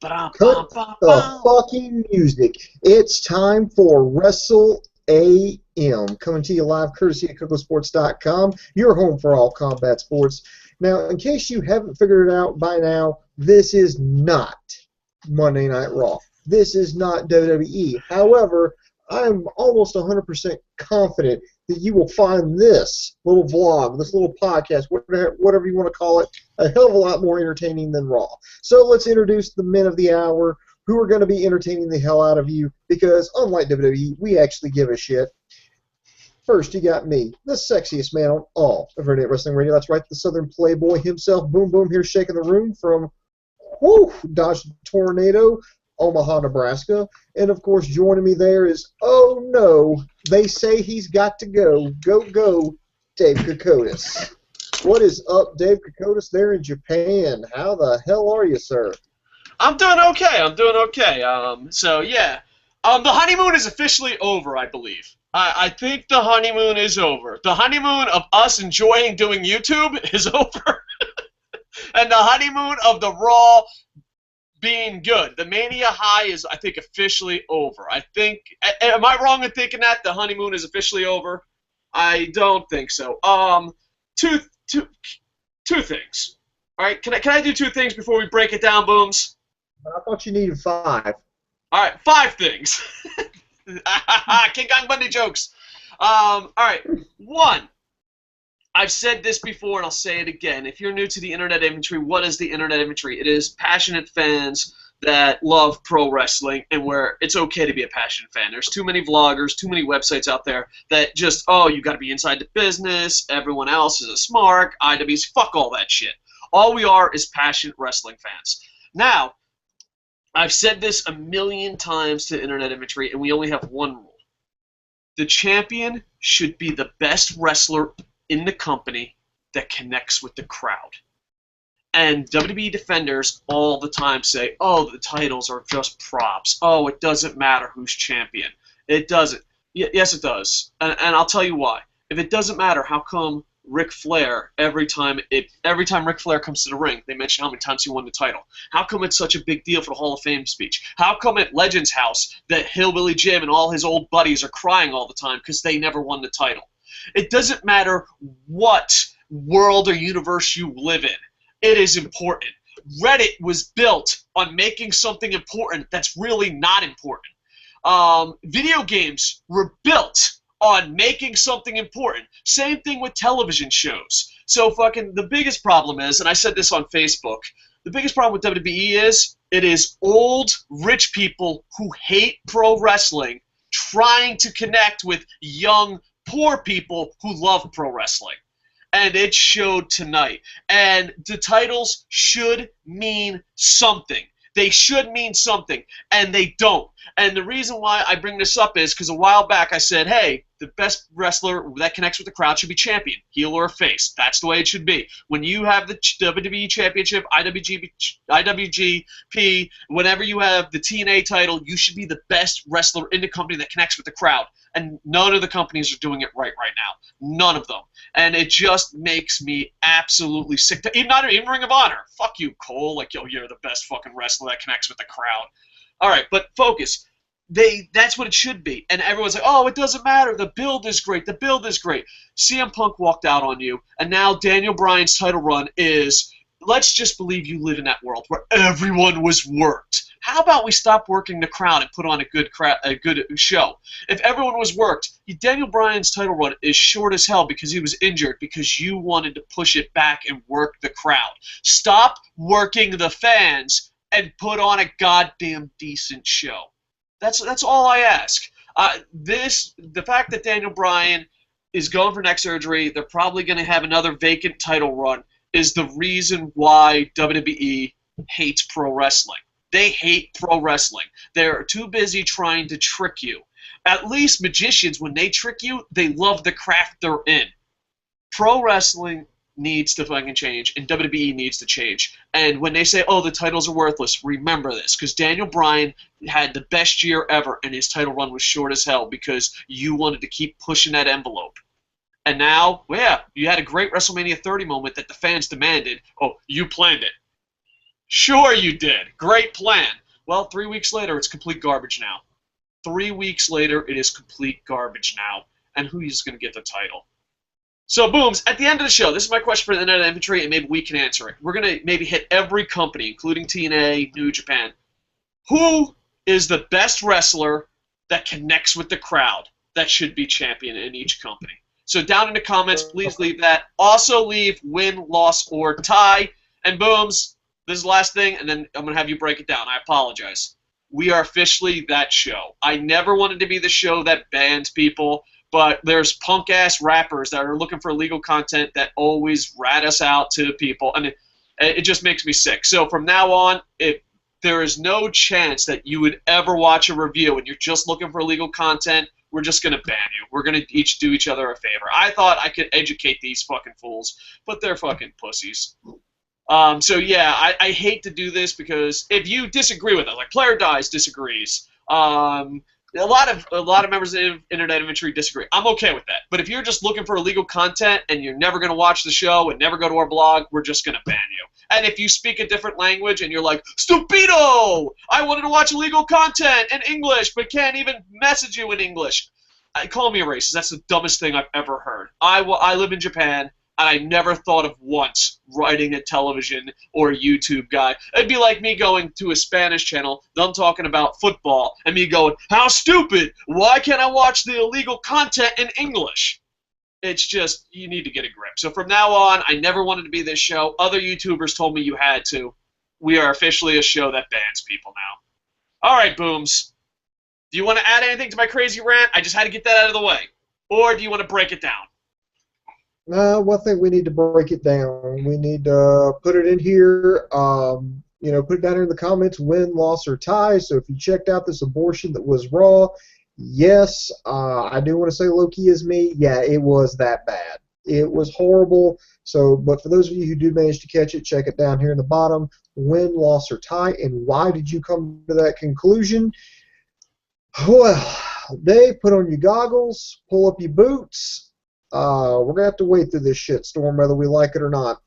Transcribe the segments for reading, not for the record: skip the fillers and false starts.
Cut the fucking music. It's time for Wrestle AM, coming to you live courtesy of Kocosports.com, your home for all combat sports. Now, in case you haven't figured it out by now, this is not Monday Night Raw. This is not WWE. However, I'm almost 100% confident that you will find this little vlog, this little podcast, whatever you want to call it, a hell of a lot more entertaining than Raw. So let's introduce the men of the hour who are going to be entertaining the hell out of you because, unlike WWE, we actually give a shit. First, you got me, the sexiest man on all of Internet Wrestling Radio. That's right, the Southern Playboy himself, Boom Boom, here shaking the room from Dodge Tornado, Omaha, Nebraska. And, of course, joining me there is, oh, no, they say he's got to go. Go, Dave Kocosports. What is up, Dave Kocosports, there in Japan? How the hell are you, sir? I'm doing okay. So, yeah. The honeymoon is officially over, I believe. I think the honeymoon is over. The honeymoon of us enjoying doing YouTube is over. And the honeymoon of the Raw being good. The Mania high is, I think, officially over. I think, am I wrong in thinking that the honeymoon is officially over? I don't think so. Two things. All right, can I do two things before we break it down, Booms? I thought you needed 5. All right, 5 things. King Kong Bundy jokes. All right, 1. I've said this before, and I'll say it again. If you're new to the Internet Inventory, what is the Internet Inventory? It is passionate fans that love pro wrestling and where it's okay to be a passionate fan. There's too many vloggers, too many websites out there that just, oh, you got to be inside the business. Everyone else is a smart. IWs, fuck all that shit. All we are is passionate wrestling fans. Now, I've said this a million times to Internet Inventory, and we only have one rule. The champion should be the best wrestler in the company that connects with the crowd. And WWE defenders all the time say, oh, the titles are just props. Oh, it doesn't matter who's champion. It doesn't. Yes, it does. And I'll tell you why. If it doesn't matter, how come Ric Flair, every time Ric Flair comes to the ring, they mention how many times he won the title? How come it's such a big deal for the Hall of Fame speech? How come at Legends House that Hillbilly Jim and all his old buddies are crying all the time because they never won the title? It doesn't matter what world or universe you live in. It is important. Reddit was built on making something important that's really not important. Video games were built on making something important. Same thing with television shows. So fucking the biggest problem is, and I said this on Facebook, the biggest problem with WWE is it is old rich people who hate pro wrestling trying to connect with young poor people who love pro wrestling. And it showed tonight. And the titles should mean something. They should mean something, and they don't. And the reason why I bring this up is because a while back I said, hey, the best wrestler that connects with the crowd should be champion, heel or face. That's the way it should be. When you have the WWE Championship, IWGP, whenever you have the TNA title, you should be the best wrestler in the company that connects with the crowd. And none of the companies are doing it right now. None of them. And it just makes me absolutely sick. Not even Ring of Honor. Fuck you, Cole. Like, yo, you're the best fucking wrestler that connects with the crowd. All right, but focus. That's what it should be. And everyone's like, oh, it doesn't matter. The build is great. The build is great. CM Punk walked out on you, and now Daniel Bryan's title run is, let's just believe you live in that world where everyone was worked. How about we stop working the crowd and put on a good show? If everyone was worked, Daniel Bryan's title run is short as hell because he was injured because you wanted to push it back and work the crowd. Stop working the fans and put on a goddamn decent show. That's all I ask. The fact that Daniel Bryan is going for neck surgery, they're probably going to have another vacant title run, is the reason why WWE hates pro wrestling. They hate pro wrestling. They're too busy trying to trick you. At least magicians, when they trick you, they love the craft they're in. Pro wrestling needs to fucking change, and WWE needs to change. And when they say, oh, the titles are worthless, remember this, because Daniel Bryan had the best year ever, and his title run was short as hell because you wanted to keep pushing that envelope. And now, well, yeah, you had a great WrestleMania 30 moment that the fans demanded. Oh, you planned it. Sure you did. Great plan. Well, 3 weeks later, it's complete garbage now. 3 weeks later, it is complete garbage now. And who is going to get the title? So, Booms, at the end of the show, this is my question for the Internet Infantry, and maybe we can answer it. We're going to maybe hit every company, including TNA, New Japan. Who is the best wrestler that connects with the crowd that should be champion in each company? So down in the comments, please leave that. Also leave win, loss, or tie. And Booms, this is the last thing, and then I'm going to have you break it down. I apologize. We are officially that show. I never wanted to be the show that bans people, but there's punk-ass rappers that are looking for illegal content that always rat us out to people, and it just makes me sick. So from now on, if there is no chance that you would ever watch a review and you're just looking for illegal content, we're just going to ban you. We're going to each do each other a favor. I thought I could educate these fucking fools, but they're fucking pussies. So yeah, I hate to do this because if you disagree with us, like Player Dies disagrees, a lot of members of Internet Infantry disagree. I'm okay with that. But if you're just looking for illegal content and you're never going to watch the show and never go to our blog, we're just going to ban you. And if you speak a different language and you're like, Stupido! I wanted to watch illegal content in English but can't even message you in English. Call me a racist. That's the dumbest thing I've ever heard. I live in Japan, and I never thought of once writing a television or a YouTube guy. It'd be like me going to a Spanish channel, them talking about football, and me going, how stupid! Why can't I watch the illegal content in English? It's just, you need to get a grip. So from now on, I never wanted to be this show. Other YouTubers told me you had to. We are officially a show that bans people now. All right, Booms. Do you want to add anything to my crazy rant? I just had to get that out of the way. Or do you want to break it down? Well, I think we need to break it down. We need to put it in here, put it down here in the comments, win, loss, or tie. So if you checked out this abortion that was Raw, yes, I do want to say low-key is me. Yeah, it was that bad. It was horrible. So, but for those of you who do manage to catch it, check it down here in the bottom, win, loss, or tie. And why did you come to that conclusion? Well, Dave, put on your goggles, pull up your boots. We're going to have to wade through this shitstorm whether we like it or not.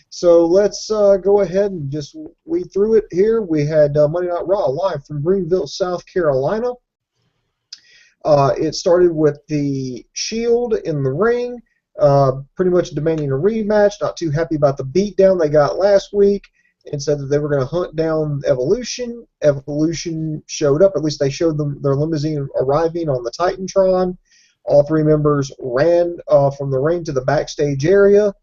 So let's go ahead and just weed through it here. We had Monday Night Raw live from Greenville, South Carolina. It started with the Shield in the ring, pretty much demanding a rematch, not too happy about the beatdown they got last week, and said that they were going to hunt down Evolution. Evolution showed up. At least they showed them their limousine arriving on the Titantron. All three members ran from the ring to the backstage area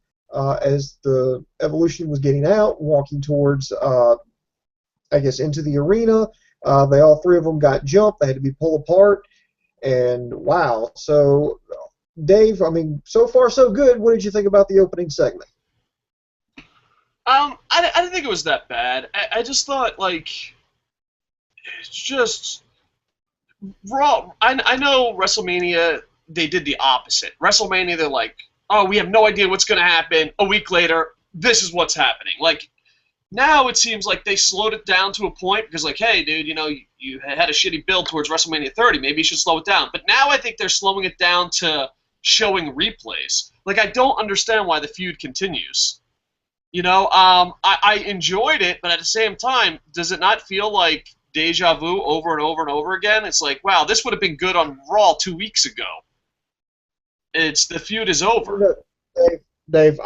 as the Evolution was getting out, walking towards, into the arena. All three of them got jumped. They had to be pulled apart. And wow. So, Dave, I mean, so far so good. What did you think about the opening segment? I didn't think it was that bad. I just thought, like, it's just Raw. I know WrestleMania, they did the opposite. WrestleMania, they're like, oh, we have no idea what's going to happen. A week later, this is what's happening. Like, now it seems like they slowed it down to a point because, like, hey, dude, you had a shitty build towards WrestleMania 30. Maybe you should slow it down. But now I think they're slowing it down to showing replays. Like, I don't understand why the feud continues. I enjoyed it, but at the same time, does it not feel like deja vu over and over and over again? It's like, wow, this would have been good on Raw 2 weeks ago. The feud is over. Dave,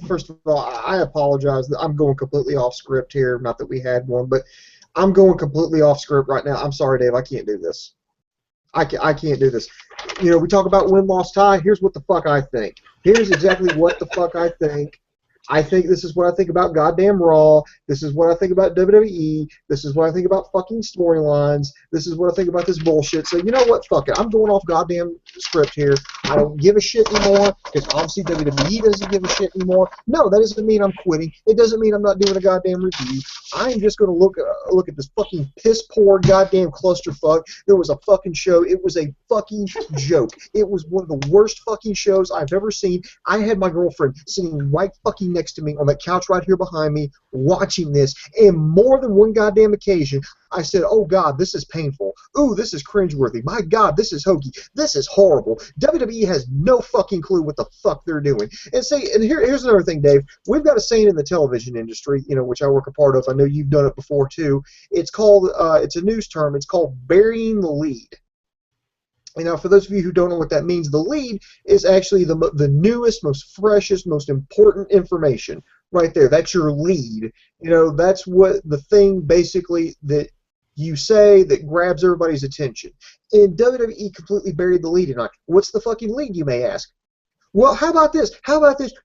first of all, I apologize. I'm going completely off script here. Not that we had one, but I'm going completely off script right now. I'm sorry, Dave. I can't do this. I can't do this. We talk about win, loss, tie. Here's what the fuck I think. Here's exactly what the fuck I think. I think this is what I think about goddamn Raw. This is what I think about WWE. This is what I think about fucking storylines. This is what I think about this bullshit. So you know what? Fuck it. I'm going off goddamn script here. I don't give a shit anymore because obviously WWE doesn't give a shit anymore. No, that doesn't mean I'm quitting. It doesn't mean I'm not doing a goddamn review. I'm just going to look at this fucking piss poor goddamn clusterfuck. There was a fucking show. It was a fucking joke. It was one of the worst fucking shows I've ever seen. I had my girlfriend sitting right fucking next to me on that couch right here behind me watching this, and more than one goddamn occasion, I said, oh, God, this is painful. Ooh, this is cringeworthy. My God, this is hokey. This is horrible. WWE has no fucking clue what the fuck they're doing. And here's another thing, Dave. We've got a saying in the television industry, which I work a part of. I know you've done it before, too. It's called, it's a news term. It's called burying the lead. Now, for those of you who don't know what that means, the lead is actually the newest, most freshest, most important information right there. That's your lead. That's what the thing basically that you say that grabs everybody's attention. And WWE completely buried the lead tonight. What's the fucking lead, you may ask? Well, how about this?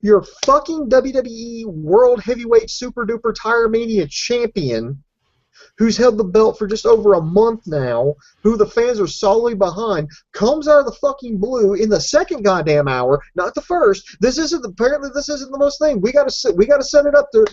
Your fucking WWE World Heavyweight Super Duper Tire Mania champion, who's held the belt for just over a month now, who the fans are solidly behind, comes out of the fucking blue in the second goddamn hour, not the first. Apparently this isn't the most thing. We gotta set it up to,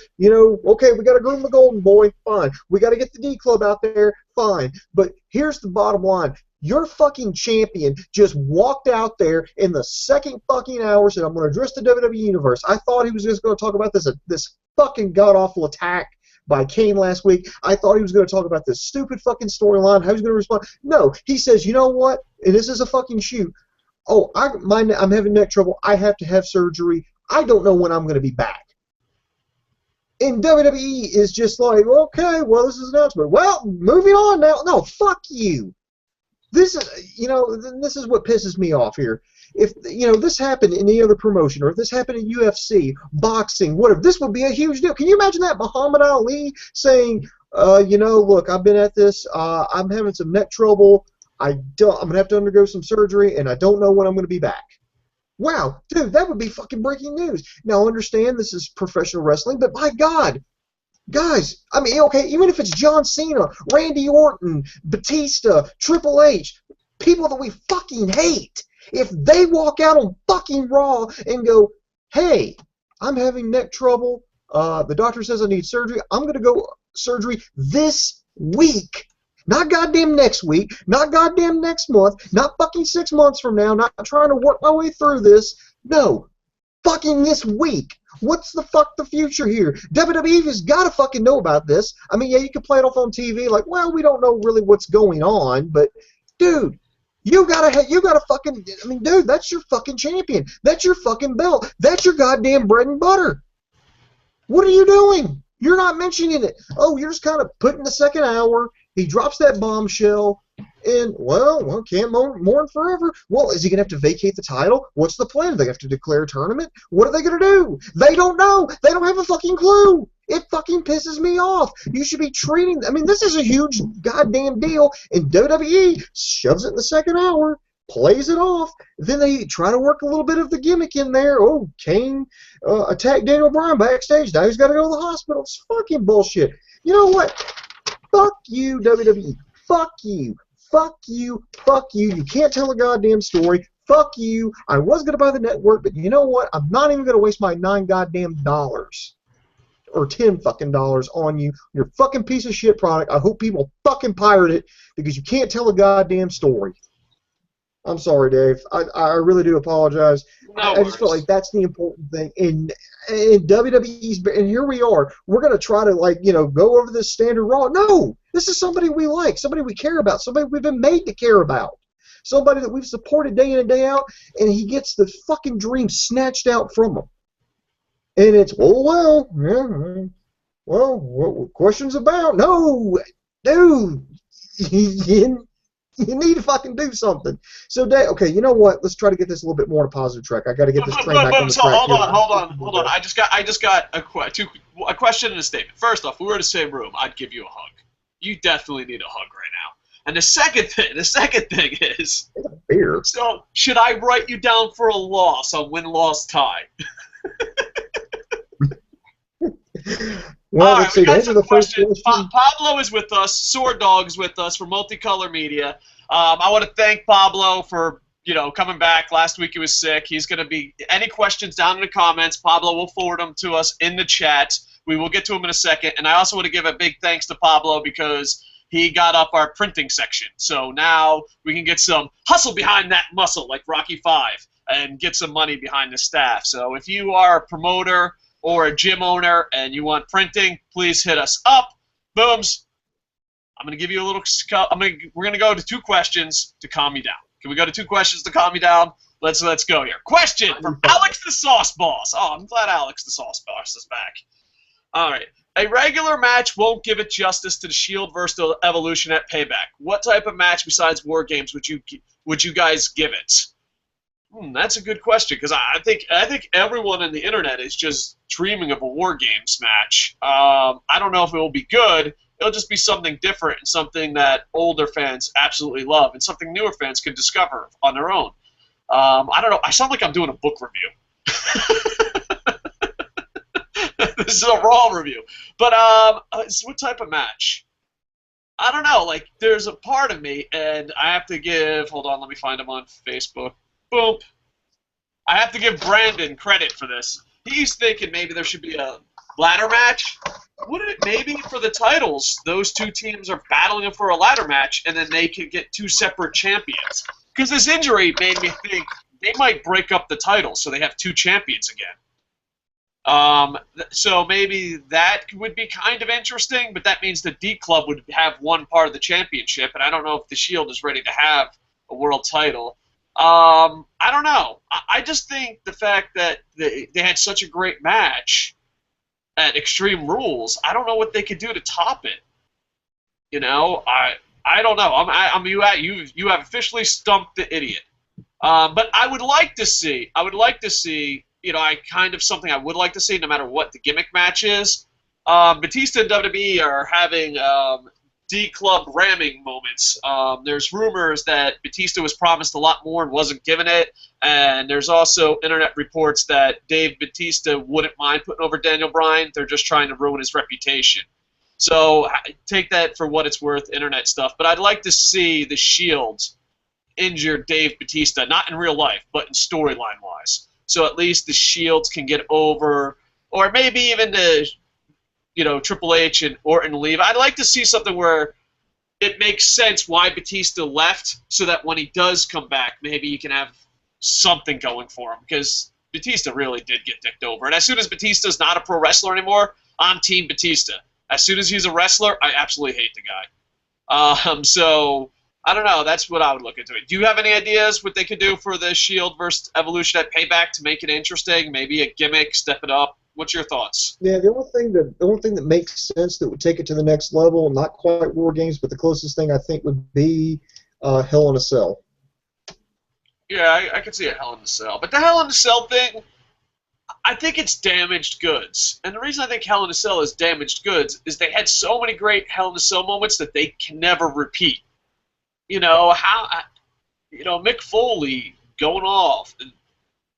okay, we gotta groom the golden boy, fine. We gotta get the D Club out there, fine. But here's the bottom line. Your fucking champion just walked out there in the second fucking hour, said, I'm going to address the WWE Universe. I thought he was just going to talk about this fucking god-awful attack by Kane last week. I thought he was going to talk about this stupid fucking storyline, how he was going to respond. No, he says, you know what? And this is a fucking shoot. Oh, I'm having neck trouble. I have to have surgery. I don't know when I'm going to be back. And WWE is just like, okay, well, this is an announcement. Well, moving on now. No, fuck you. This is what pisses me off here. If this happened in any other promotion, or if this happened in UFC, boxing, whatever, this would be a huge deal. Can you imagine that? Muhammad Ali saying, look, I've been at this. I'm having some neck trouble. I'm gonna have to undergo some surgery, and I don't know when I'm gonna be back. Wow, dude, that would be fucking breaking news. Now, understand this is professional wrestling, but my God. Guys, I mean, okay, even if it's John Cena, Randy Orton, Batista, Triple H, people that we fucking hate, if they walk out on fucking Raw and go, hey, I'm having neck trouble, the doctor says I need surgery, I'm going to go surgery this week. Not goddamn next week, not goddamn next month, not fucking 6 months from now, not trying to work my way through this. No, fucking this week. What's the future here? WWE has got to fucking know about this. I mean, yeah, you can play it off on TV like, well, we don't know really what's going on, but dude, you gotta fucking, I mean, dude, that's your fucking champion. That's your fucking belt. That's your goddamn bread and butter. What are you doing? You're not mentioning it. Oh, you're just kind of putting the second hour. He drops that bombshell. And, well, can't mourn forever. Well, is he going to have to vacate the title? What's the plan? Do they have to declare a tournament? What are they going to do? They don't know. They don't have a fucking clue. It fucking pisses me off. You should be treating, I mean, this is a huge goddamn deal, and WWE shoves it in the second hour, plays it off, then they try to work a little bit of the gimmick in there. Oh, Kane attacked Daniel Bryan backstage. Now he's got to go to the hospital. It's fucking bullshit. You know what? Fuck you, WWE. Fuck you. Fuck you, fuck you, you can't tell a goddamn story, fuck you, I was going to buy the network, but you know what, I'm not even going to waste my $9 goddamn dollars, or $10 fucking dollars on you, your fucking piece of shit product. I hope people fucking pirate it, because you can't tell a goddamn story. I'm sorry, Dave, I really do apologize. I just feel like that's the important thing. And WWE's, and here we are. We're going to try to, go over this standard Raw. No! This is somebody we like, somebody we care about, somebody we've been made to care about, somebody that we've supported day in and day out, and he gets the fucking dream snatched out from him. And it's, what questions about? No! Dude! You need to fucking do something. So, Dave, okay, you know what? Let's try to get this a little bit more on a positive track. I got to get this train back on the track. Hold on. I just got a question and a statement. First off, if we were in the same room, I'd give you a hug. You definitely need a hug right now. And the second thing is, beer. So, should I write you down for a loss on win-loss tie? Well, let's see. Those are the first questions. Pablo is with us. Sword Dog's with us for Multicolor Media. I want to thank Pablo for coming back. Last week he was sick. He's going to be any questions down in the comments. Pablo will forward them to us in the chat. We will get to him in a second. And I also want to give a big thanks to Pablo because he got up our printing section. So now we can get some hustle behind that muscle like Rocky V and get some money behind the staff. So if you are a promoter or a gym owner and you want printing, please hit us up. Booms. I'm going to give you a little. We're going to go to 2 questions to calm you down. Can we go to 2 questions to calm you down? Let's go here. Question from Alex the Sauce Boss. Oh, I'm glad Alex the Sauce Boss is back. All right. A regular match won't give it justice to the Shield versus the Evolution at Payback. What type of match besides War Games would you guys give it? That's a good question because I think everyone on the internet is just dreaming of a War Games match. I don't know if it will be good. It'll just be something different and something that older fans absolutely love and something newer fans can discover on their own. I don't know. I sound like I'm doing a book review. This is a Raw review. But what type of match? I don't know. Like, there's a part of me, and I have to give... Hold on, let me find him on Facebook. Boom. I have to give Brandon credit for this. He's thinking maybe there should be a ladder match. Wouldn't it maybe for the titles, those 2 teams are battling for a ladder match, and then they could get 2 separate champions? Because this injury made me think they might break up the titles so they have 2 champions again. So maybe that would be kind of interesting, but that means the D Club would have one part of the championship, and I don't know if the Shield is ready to have a world title. I don't know. I just think the fact that they had such a great match at Extreme Rules, I don't know what they could do to top it. You know, I don't know. You have officially stumped the idiot. But I would like to see, you know, something I would like to see no matter what the gimmick match is. Batista and WWE are having D-Club ramming moments. There's rumors that Batista was promised a lot more and wasn't given it, and there's also internet reports that Dave Batista wouldn't mind putting over Daniel Bryan. They're just trying to ruin his reputation. So take that for what it's worth, internet stuff. But I'd like to see the Shield injure Dave Batista, not in real life, but in storyline-wise. So at least the Shields can get over, or maybe even the, you know, Triple H and Orton leave. I'd like to see something where it makes sense why Batista left, so that when he does come back, maybe he can have something going for him, because Batista really did get dicked over. And as soon as Batista's not a pro wrestler anymore, I'm Team Batista. As soon as he's a wrestler, I absolutely hate the guy. So I don't know. That's what I would look into it. Do you have any ideas what they could do for the Shield versus Evolution at Payback to make it interesting? Maybe a gimmick, step it up. What's your thoughts? Yeah, the only thing that makes sense that would take it to the next level, not quite War Games, but the closest thing I think would be Hell in a Cell. Yeah, I could see a Hell in a Cell. But the Hell in a Cell thing, I think it's damaged goods. And the reason I think Hell in a Cell is damaged goods is they had so many great Hell in a Cell moments that they can never repeat. You know, Mick Foley going off, and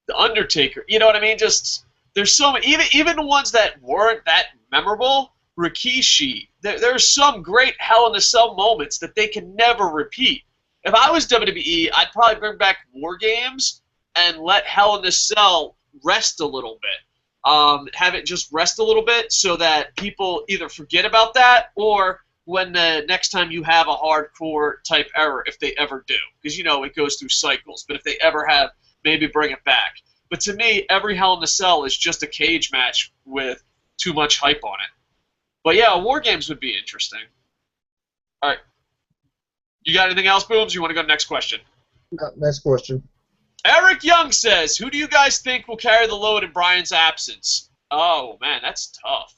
The Undertaker, you know what I mean? Just, there's so many, even the ones that weren't that memorable, Rikishi, there's some great Hell in a Cell moments that they can never repeat. If I was WWE, I'd probably bring back War Games and let Hell in a Cell rest a little bit. Have it just rest a little bit so that people either forget about that, or when the next time you have a hardcore type error, if they ever do. Because, you know, it goes through cycles. But if they ever have, maybe bring it back. But to me, every Hell in a Cell is just a cage match with too much hype on it. But yeah, War Games would be interesting. All right. You got anything else, Booms? You want to go to the next question? Next question. Eric Young says, who do you guys think will carry the load in Bryan's absence? Oh, man, that's tough.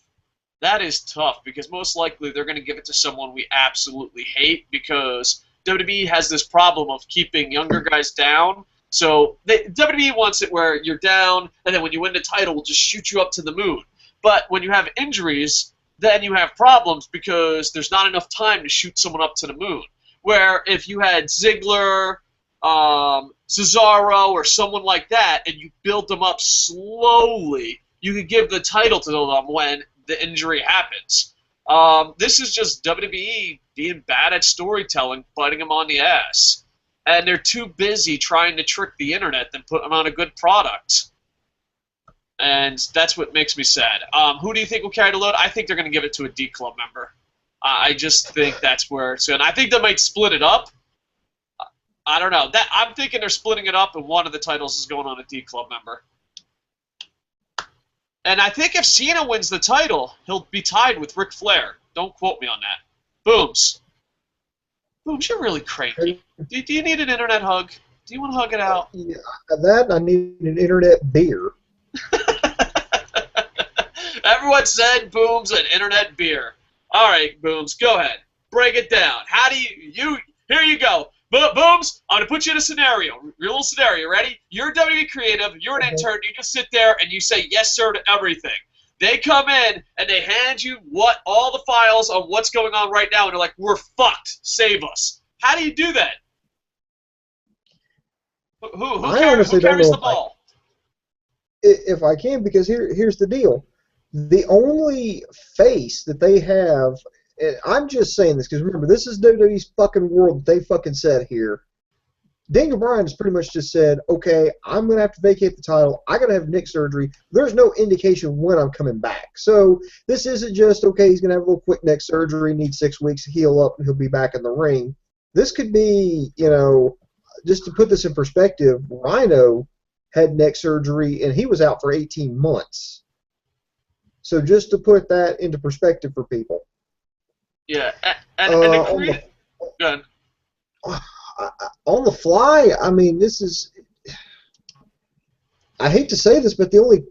That is tough, because most likely they're going to give it to someone we absolutely hate, because WWE has this problem of keeping younger guys down. So WWE wants it where you're down, and then when you win the title, we'll just shoot you up to the moon. But when you have injuries, then you have problems because there's not enough time to shoot someone up to the moon. Where if you had Ziggler, Cesaro, or someone like that, and you build them up slowly, you could give the title to them when the injury happens. This is just WWE being bad at storytelling, biting them on the ass. And they're too busy trying to trick the internet than put them on a good product. And that's what makes me sad. Who do you think will carry the load? I think they're going to give it to a D Club member. I just think that's where it's going. I think they might split it up. I don't know. I'm thinking they're splitting it up, and one of the titles is going on a D Club member. And I think if Cena wins the title, he'll be tied with Ric Flair. Don't quote me on that. Booms. Booms, you're really cranky. Do you need an internet hug? Do you want to hug it out? Yeah, that I need an internet beer. Everyone said Booms an internet beer. All right, Booms, go ahead. Break it down. How do you here you go. Booms, I'm going to put you in a scenario. Your little scenario. Ready? You're WWE creative. You're an intern. You just sit there and you say yes, sir, to everything. They come in and they hand you all the files on what's going on right now, and they're like, we're fucked. Save us. How do you do that? Who carries the ball? If I can, because here's the deal. The only face that they have, and I'm just saying this because remember, this is WWE's fucking world that they fucking said here. Daniel Bryan has pretty much just said, okay, I'm going to have to vacate the title. I got to have neck surgery. There's no indication when I'm coming back. So this isn't just, okay, he's going to have a little quick neck surgery, need 6 weeks to heal up, and he'll be back in the ring. This could be, just to put this in perspective, Rhino had neck surgery, and he was out for 18 months. So just to put that into perspective for people. Yeah, and the good. On the fly, I mean, this is. I hate to say this, but the only.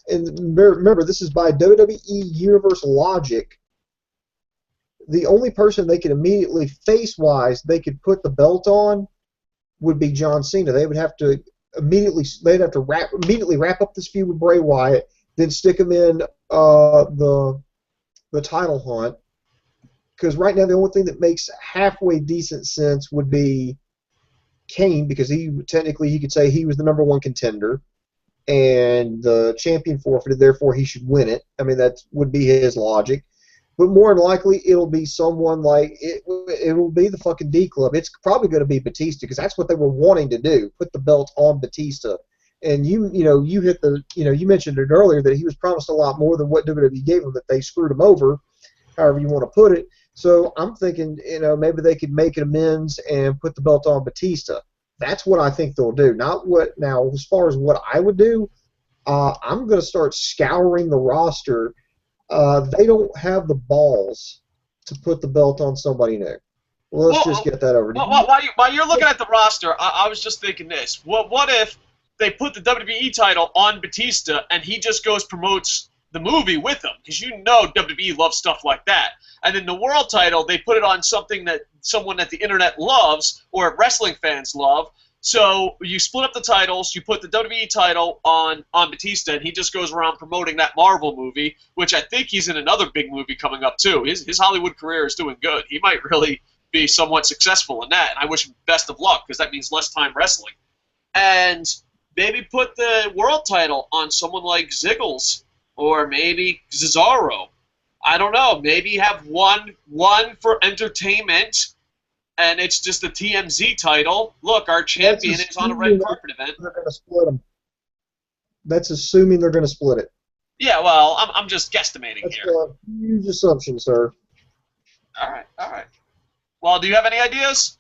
And remember, this is by WWE Universal Logic. The only person they could immediately, face-wise, they could put the belt on would be John Cena. They would have to immediately wrap up this feud with Bray Wyatt, then stick him in the title hunt. Because right now the only thing that makes halfway decent sense would be Kane, because he could say he was the #1 contender, and the champion forfeited, therefore he should win it. I mean, that would be his logic. But more than likely, it'll be someone like it'll be the fucking D Club. It's probably going to be Batista, because that's what they were wanting to do, put the belt on Batista. And you mentioned it earlier that he was promised a lot more than what WWE gave him, that they screwed him over, however you want to put it. So I'm thinking, maybe they could make an amends and put the belt on Batista. That's what I think they'll do. Not what now. As far as what I would do, I'm going to start scouring the roster. They don't have the balls to put the belt on somebody new. Let's just get that over. While you're looking at the roster, I was just thinking this. What if they put the WWE title on Batista and he just promotes the movie with them? Because WWE loves stuff like that. And then the world title, they put it on someone that the internet loves or wrestling fans love. So you split up the titles, you put the WWE title on Batista, and he just goes around promoting that Marvel movie, which I think he's in another big movie coming up too. His Hollywood career is doing good. He might really be somewhat successful in that, and I wish him best of luck, because that means less time wrestling. And maybe put the world title on someone like Ziggles, or maybe Cesaro. I don't know. Maybe have one for entertainment, and it's just the TMZ title. Look, our champion is on a red carpet event. They're going to split them. That's assuming they're going to split it. Yeah, well, I'm just guesstimating here. That's a huge assumption, sir. All right. Well, do you have any ideas?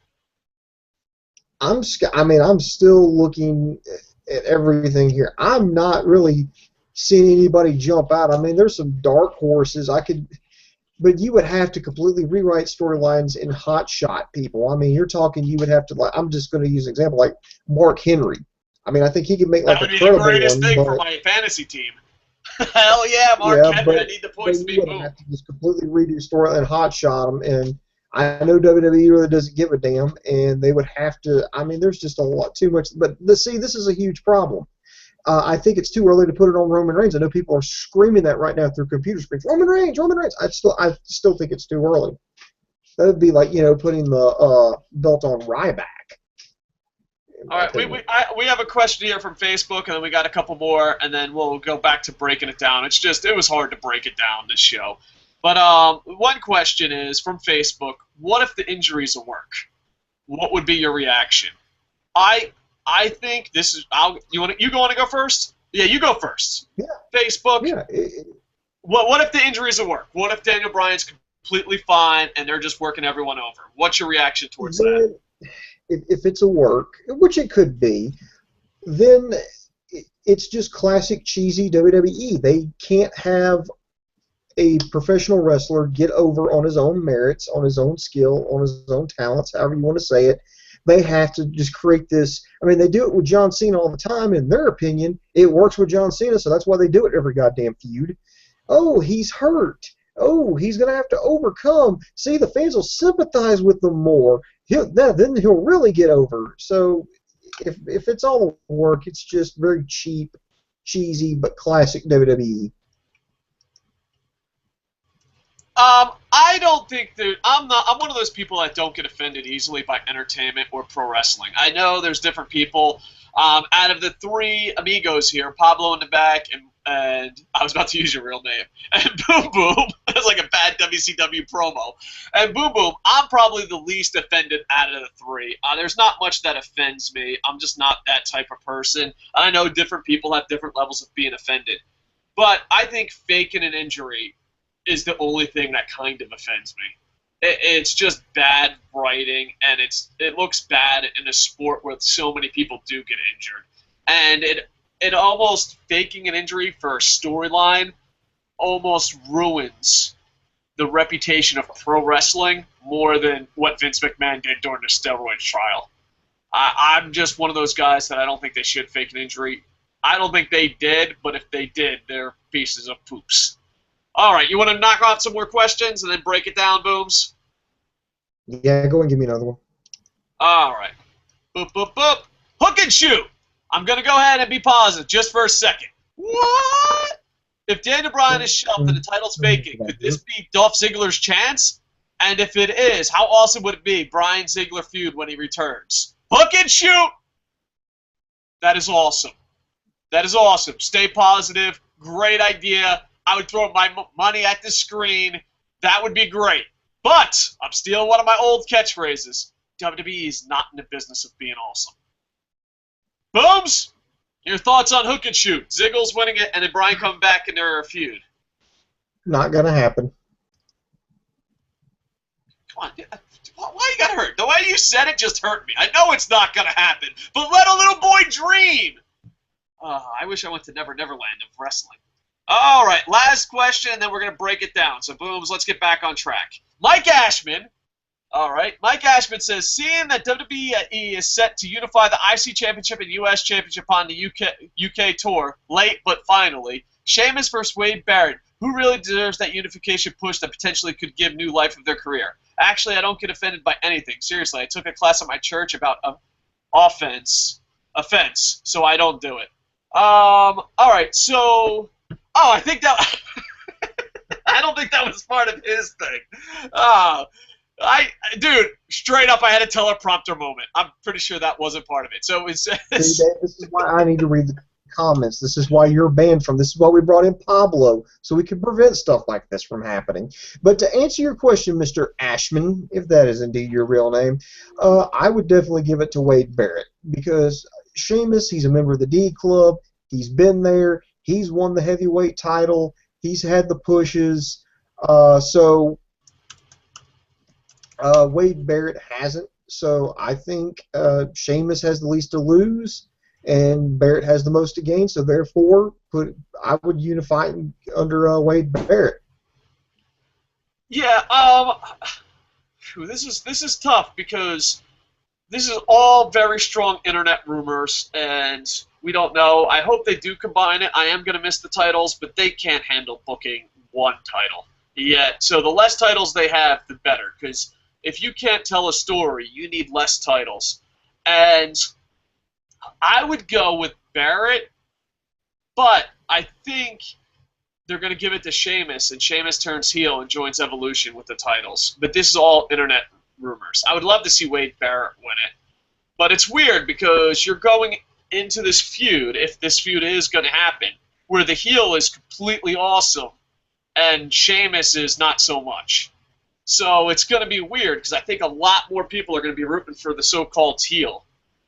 I'm still looking at everything here. I'm not really seeing anybody jump out. I mean, there's some dark horses but you would have to completely rewrite storylines and hotshot people. I mean, you're talking, you would have to, I'm just going to use an example like Mark Henry. I mean, I think he could make like a credible one. That would be the greatest thing for my fantasy team. Hell yeah, Mark Henry, I need the points to be moved. You would have to just completely redo story and hotshot them, and I know WWE really doesn't give a damn, and they would have to, I mean, there's just a lot too much, but see, this is a huge problem. I think it's too early to put it on Roman Reigns. I know people are screaming that right now through computer screens. Roman Reigns, Roman Reigns. I still think it's too early. That would be like putting the belt on Ryback. All right, we have a question here from Facebook, and then we got a couple more, and then we'll go back to breaking it down. It was hard to break it down this show. But one question is from Facebook: what if the injuries will work? What would be your reaction? I think this is. You want to go first? Yeah, you go first. Yeah. Facebook. Yeah. What if the injuries will work? What if Daniel Bryan's completely fine and they're just working everyone over? What's your reaction towards that? If it's a work, which it could be, then it's just classic cheesy WWE. They can't have a professional wrestler get over on his own merits, on his own skill, on his own talents, however you want to say it. They have to just create this. I mean, they do it with John Cena all the time. In their opinion, it works with John Cena, so that's why they do it every goddamn feud. Oh, he's hurt. Oh, he's going to have to overcome. See, the fans will sympathize with them more. Then he'll really get over. So if it's all work, it's just very cheap, cheesy, but classic WWE. I don't think that I'm one of those people that don't get offended easily by entertainment or pro wrestling. I know there's different people. Out of the three amigos here, Pablo in the back, and I was about to use your real name, and Boom Boom. That's like a bad WCW promo. And Boom Boom, I'm probably the least offended out of the three. There's not much that offends me. I'm just not that type of person. I know different people have different levels of being offended. But I think faking an injury is the only thing that kind of offends me. It's just bad writing, and it looks bad in a sport where so many people do get injured. And it almost, faking an injury for a storyline almost ruins the reputation of pro wrestling more than what Vince McMahon did during the steroid trial. I'm just one of those guys that I don't think they should fake an injury. I don't think they did, but if they did, they're pieces of poops. All right, you want to knock off some more questions and then break it down, Booms? Yeah, go and give me another one. All right. Boop, boop, boop. Hook and shoot. I'm going to go ahead and be positive just for a second. What? If Daniel Bryan is shelved and the title's vacant, could this be Dolph Ziggler's chance? And if it is, how awesome would it be, Bryan-Ziggler feud when he returns? Hook and shoot. That is awesome. That is awesome. Stay positive. Great idea. I would throw my money at the screen. That would be great. But I'm stealing one of my old catchphrases. WWE is not in the business of being awesome. Booms! Your thoughts on hook and shoot? Ziggles winning it and then Bryan coming back and they're a feud. Not going to happen. Come on. Why you got hurt? The way you said it just hurt me. I know it's not going to happen, but let a little boy dream. I wish I went to Never Never Land of wrestling. All right, last question, and then we're going to break it down. So, Booms, let's get back on track. Mike Ashman. All right, Mike Ashman says, seeing that WWE is set to unify the IC Championship and US Championship on the UK tour, late but finally, Sheamus versus Wade Barrett, who really deserves that unification push that potentially could give new life of their career? Actually, I don't get offended by anything. Seriously, I took a class at my church about offense, so I don't do it. All right, so... Oh, I think that... I don't think that was part of his thing. Dude, straight up, I had a teleprompter moment. I'm pretty sure that wasn't part of it. So it says... This is why I need to read the comments. This is why you're banned from. This is why we brought in Pablo, so we can prevent stuff like this from happening. But to answer your question, Mr. Ashman, if that is indeed your real name, I would definitely give it to Wade Barrett, because Sheamus, he's a member of the D Club. He's been there. He's won the heavyweight title. He's had the pushes. Wade Barrett hasn't. So I think Sheamus has the least to lose, and Barrett has the most to gain. So therefore, I would unify him under Wade Barrett. Yeah. This is tough because this is all very strong internet rumors, and we don't know. I hope they do combine it. I am going to miss the titles, but they can't handle booking one title yet. So the less titles they have, the better, because if you can't tell a story, you need less titles. And I would go with Barrett, but I think they're going to give it to Sheamus, and Sheamus turns heel and joins Evolution with the titles. But this is all internet rumors. I would love to see Wade Barrett win it. But it's weird because you're going into this feud, if this feud is going to happen, where the heel is completely awesome and Sheamus is not so much. So it's going to be weird because I think a lot more people are going to be rooting for the so-called heel.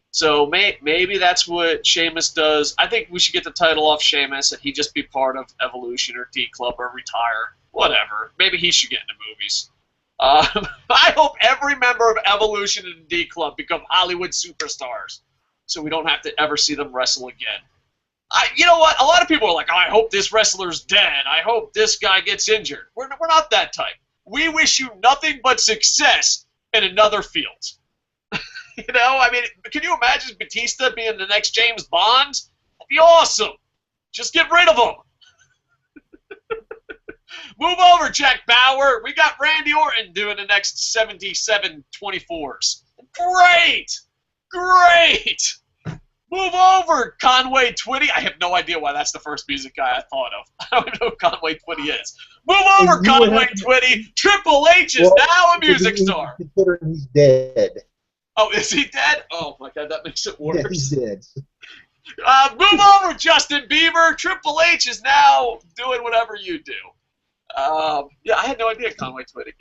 So maybe that's what Sheamus does. I think we should get the title off Sheamus and he just be part of Evolution or D-Club or retire. Whatever. Maybe he should get into movies. I hope every member of Evolution and D-Club become Hollywood superstars so we don't have to ever see them wrestle again. You know what? A lot of people are like, oh, I hope this wrestler's dead. I hope this guy gets injured. We're not that type. We wish you nothing but success in another field. You know, I mean, can you imagine Batista being the next James Bond? That'd be awesome. Just get rid of him. Move over, Jack Bauer. We got Randy Orton doing the next 77 24s. Great! Great! Move over, Conway Twitty. I have no idea why that's the first music guy I thought of. I don't even know who Conway Twitty is. Move over, Conway Twitty. Triple H is now a music star. Considering he's dead. Oh, is he dead? Oh, my God, that makes it worse. Yeah, he's dead. Move over, Justin Bieber. Triple H is now doing whatever you do. Yeah, I had no idea Conway Twitty.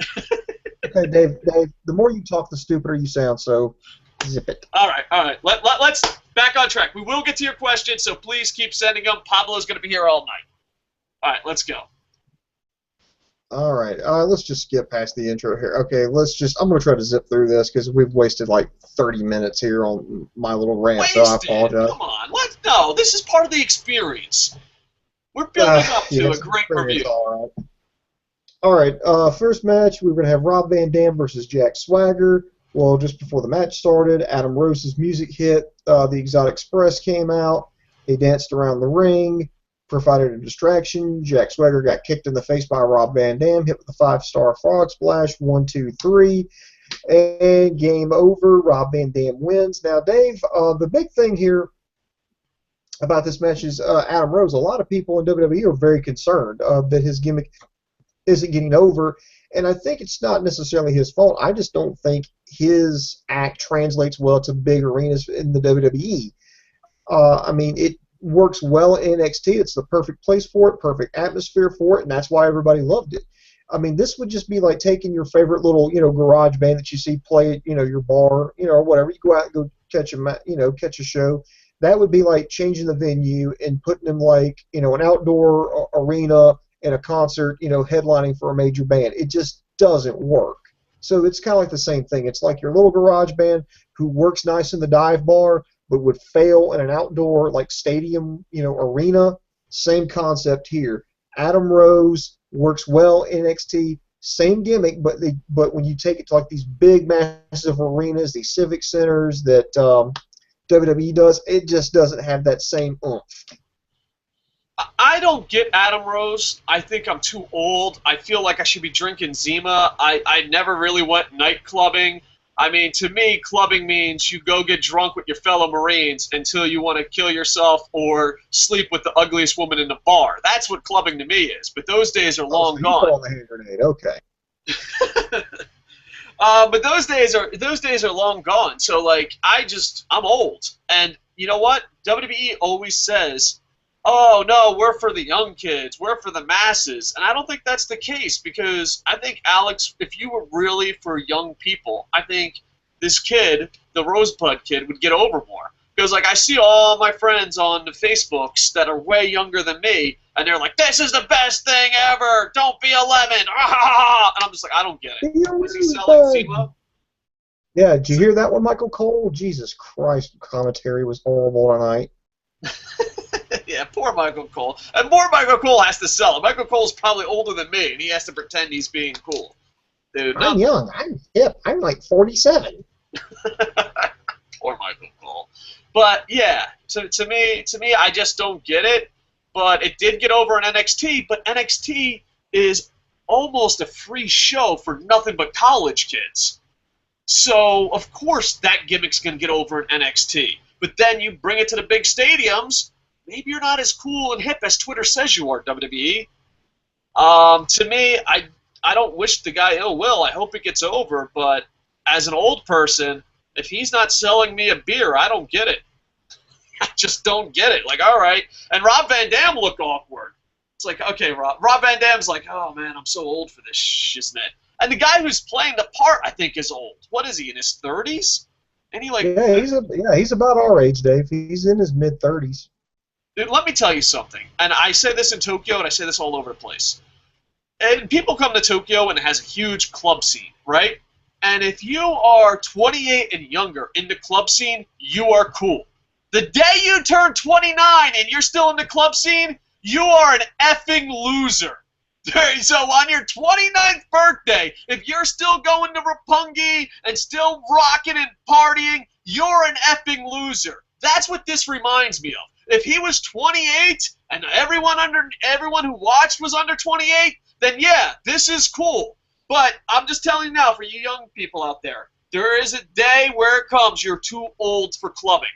Okay, Dave, the more you talk, the stupider you sound, so zip it. All right. Let's back on track. We will get to your questions, so please keep sending them. Pablo's going to be here all night. All right, let's go. All right, let's just skip past the intro here. Okay, I'm going to try to zip through this because we've wasted like 30 minutes here on my little rant, so I apologize. Come on, no, this is part of the experience. We're building up to a great review. All right, first match, we're going to have Rob Van Dam versus Jack Swagger. Well, just before the match started, Adam Rose's music hit. The Exotic Express came out. They danced around the ring, provided a distraction. Jack Swagger got kicked in the face by Rob Van Dam, hit with a 5-star frog splash, 1, 2, 3, and game over. Rob Van Dam wins. Now, Dave, the big thing here about this match is Adam Rose. A lot of people in WWE are very concerned that his gimmick isn't getting over, and I think it's not necessarily his fault. I just don't think his act translates well to big arenas in the WWE. I mean, it works well in NXT. It's the perfect place for it, perfect atmosphere for it, and that's why everybody loved it. I mean, this would just be like taking your favorite little, garage band that you see play at, your bar, or whatever. You go out and go catch a show. That would be like changing the venue and putting them like, an outdoor arena in a concert, headlining for a major band. It just doesn't work. So it's kind of like the same thing. It's like your little garage band who works nice in the dive bar, but would fail in an outdoor like stadium, arena. Same concept here. Adam Rose works well in NXT. Same gimmick, but when you take it to like these big, massive arenas, these civic centers that WWE does, it just doesn't have that same oomph. I don't get Adam Rose. I think I'm too old. I feel like I should be drinking Zima. I never really went night clubbing. I mean, to me, clubbing means you go get drunk with your fellow Marines until you want to kill yourself or sleep with the ugliest woman in the bar. That's what clubbing to me is. But those days are long gone. You call the hand grenade, okay. But those days are long gone. So like, I'm old, and you know what? WWE always says, oh, no, we're for the young kids. We're for the masses. And I don't think that's the case because I think, Alex, if you were really for young people, I think this kid, the Rosebud kid, would get over more. Because, like, I see all my friends on the Facebooks that are way younger than me, and they're like, this is the best thing ever. Don't be 11. Ah! And I'm just like, I don't get it. Was he selling Zima? Yeah, did you hear that one, Michael Cole? Jesus Christ, commentary was horrible tonight. Yeah, poor Michael Cole. And poor Michael Cole has to sell it. Michael Cole's probably older than me, and he has to pretend he's being cool. Dude, I'm young. I'm hip. I'm like 47. Poor Michael Cole. But yeah, to me, I just don't get it. But it did get over in NXT. But NXT is almost a free show for nothing but college kids. So of course that gimmick's gonna get over in NXT. But then you bring it to the big stadiums. Maybe you're not as cool and hip as Twitter says you are, WWE. To me, I don't wish the guy ill will. I hope it gets over. But as an old person, if he's not selling me a beer, I don't get it. I just don't get it. Like, all right. And Rob Van Dam looked awkward. It's like, okay, Rob Van Dam's like, oh, man, I'm so old for this shit. And the guy who's playing the part, I think, is old. What is he, in his 30s? And he like, he's about our age, Dave. He's in his mid-30s. Dude, let me tell you something, and I say this in Tokyo, and I say this all over the place. And people come to Tokyo, and it has a huge club scene, right? And if you are 28 and younger in the club scene, you are cool. The day you turn 29 and you're still in the club scene, you are an effing loser. So on your 29th birthday, if you're still going to Roppongi and still rocking and partying, you're an effing loser. That's what this reminds me of. If he was 28 and everyone who watched was under 28, then yeah, this is cool. But I'm just telling you now, for you young people out there is a day where it comes you're too old for clubbing.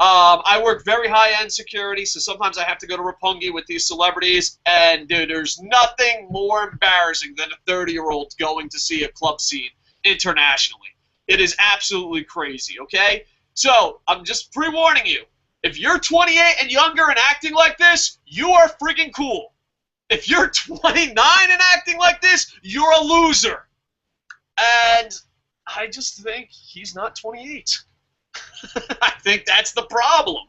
I work very high-end security, so sometimes I have to go to Roppongi with these celebrities, and dude, there's nothing more embarrassing than a 30-year-old going to see a club scene internationally. It is absolutely crazy, okay? So, I'm just pre-warning you. If you're 28 and younger and acting like this, you are freaking cool. If you're 29 and acting like this, you're a loser. And I just think he's not 28. I think that's the problem.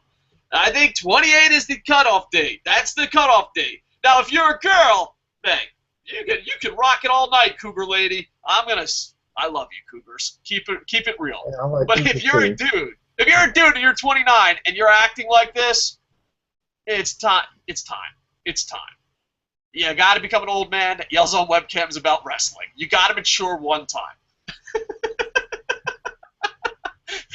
I think 28 is the cutoff date. That's the cutoff date. Now, if you're a girl, hey, you can rock it all night, Cougar lady. I love you, Cougars. Keep it real. Yeah, but if you're a dude and you're 29 and you're acting like this, it's time. It's time. It's time. You got to become an old man that yells on webcams about wrestling. You got to mature one time.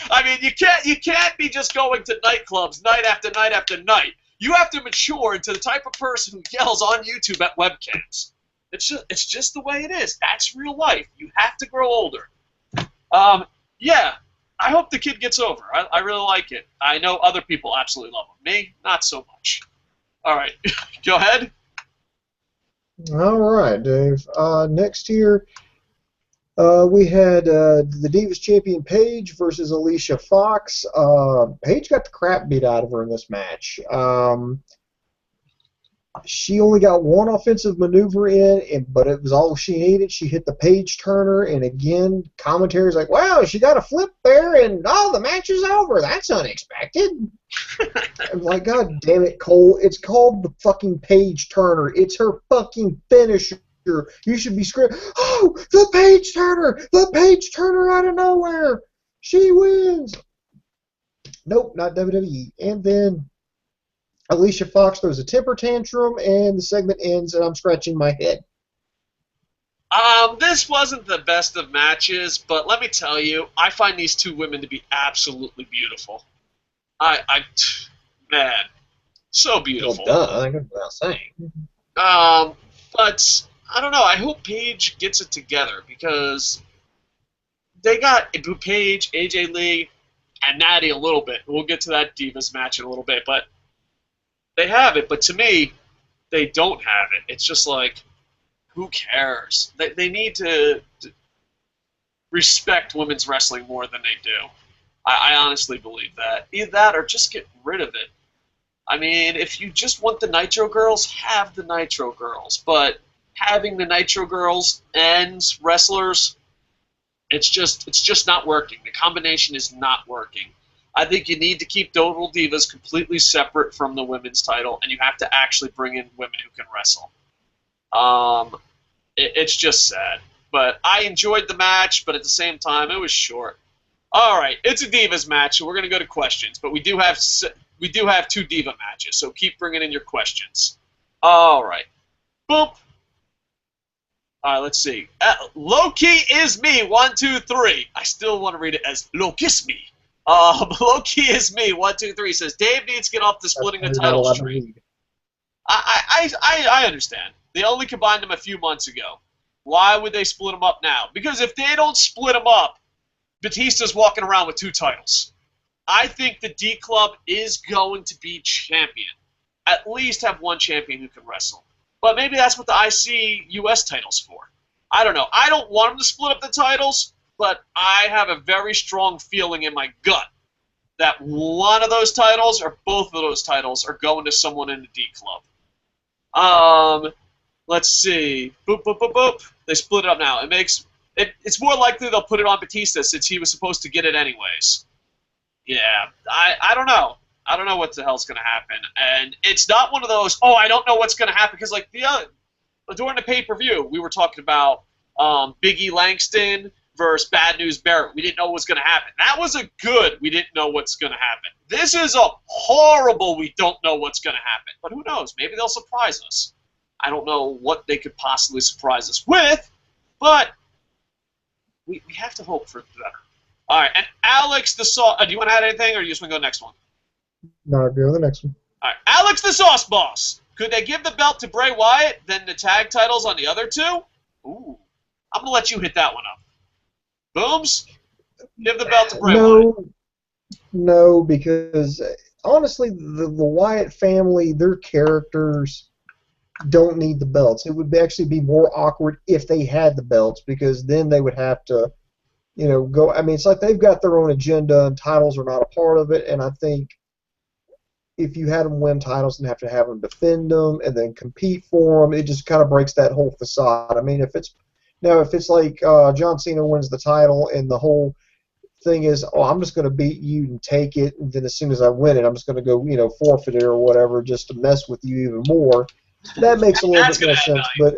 I mean, you can't be just going to nightclubs night after night after night. You have to mature into the type of person who yells on YouTube at webcams. It's just the way it is. That's real life. You have to grow older. Yeah, I hope the kid gets over. I really like it. I know other people absolutely love him. Me, not so much. All right, go ahead. All right, Dave. Next here, we had the Divas champion Paige versus Alicia Fox. Paige got the crap beat out of her in this match. She only got one offensive maneuver in, but it was all she needed. She hit the Paige Turner, and again, commentary's like, wow, she got a flip there, and oh, the match is over. That's unexpected. I'm like, God damn it, Cole. It's called the fucking Paige Turner. It's her fucking finisher. You should be screaming, oh, the Paige Turner! The Paige Turner out of nowhere! She wins! Nope, not WWE. And then Alicia Fox throws a temper tantrum, and the segment ends, and I'm scratching my head. This wasn't the best of matches, but let me tell you, I find these two women to be absolutely beautiful. Man, so beautiful. Well, duh, I think that's without saying. But I don't know. I hope Paige gets it together because they got Paige, AJ Lee, and Natty a little bit. We'll get to that Divas match in a little bit, but they have it. But to me, they don't have it. It's just like, who cares? They need to respect women's wrestling more than they do. I honestly believe that. Either that or just get rid of it. I mean, if you just want the Nitro Girls, have the Nitro Girls. But having the Nitro Girls and wrestlers, it's just not working. The combination is not working. I think you need to keep Total Divas completely separate from the women's title, and you have to actually bring in women who can wrestle. It's just sad. But I enjoyed the match, but at the same time, it was short. All right, it's a Divas match, so we're going to go to questions. But we do have two Diva matches, so keep bringing in your questions. All right. Boop. All right, let's see. Low-key is me, 1, 2, 3. I still want to read it as Low-kiss me. Low-key is me, 1, 2, 3 says, Dave needs to get off the splitting the titles train. I understand. They only combined them a few months ago. Why would they split them up now? Because if they don't split them up, Batista's walking around with 2 titles. I think the D Club is going to be champion. At least have one champion who can wrestle. But maybe that's what the IC US title's for. I don't know. I don't want them to split up the titles, but I have a very strong feeling in my gut that one of those titles or both of those titles are going to someone in the D Club. Let's see. Boop, boop, boop, boop. They split it up now. It's more likely they'll put it on Batista since he was supposed to get it anyways. Yeah, I don't know. I don't know what the hell's going to happen. And it's not one of those, oh, I don't know what's going to happen. Because like during the pay-per-view, we were talking about Big E Langston versus Bad News Barrett. We didn't know what was going to happen. That was a good we didn't know what's going to happen. This is a horrible we don't know what's going to happen. But who knows? Maybe they'll surprise us. I don't know what they could possibly surprise us with, but we have to hope for better. All right, and Alex the Sauce. Do you want to add anything, or do you just want to go next one? No, I'll go to the next one. All right, Alex the Sauce Boss. Could they give the belt to Bray Wyatt, then the tag titles on the other two? Ooh, I'm gonna let you hit that one up. Booms, give the belt to Bray Wyatt. No, because honestly, the Wyatt family, their characters don't need the belts. It would actually be more awkward if they had the belts, because then they would have to, go. I mean, it's like they've got their own agenda, and titles are not a part of it. And I think if you had them win titles and have to have them defend them and then compete for them, it just kind of breaks that whole facade. I mean, if it's like John Cena wins the title and the whole thing is, I'm just going to beat you and take it, and then as soon as I win it, I'm just going to go, forfeit it or whatever, just to mess with you even more. That makes a little bit more sense, but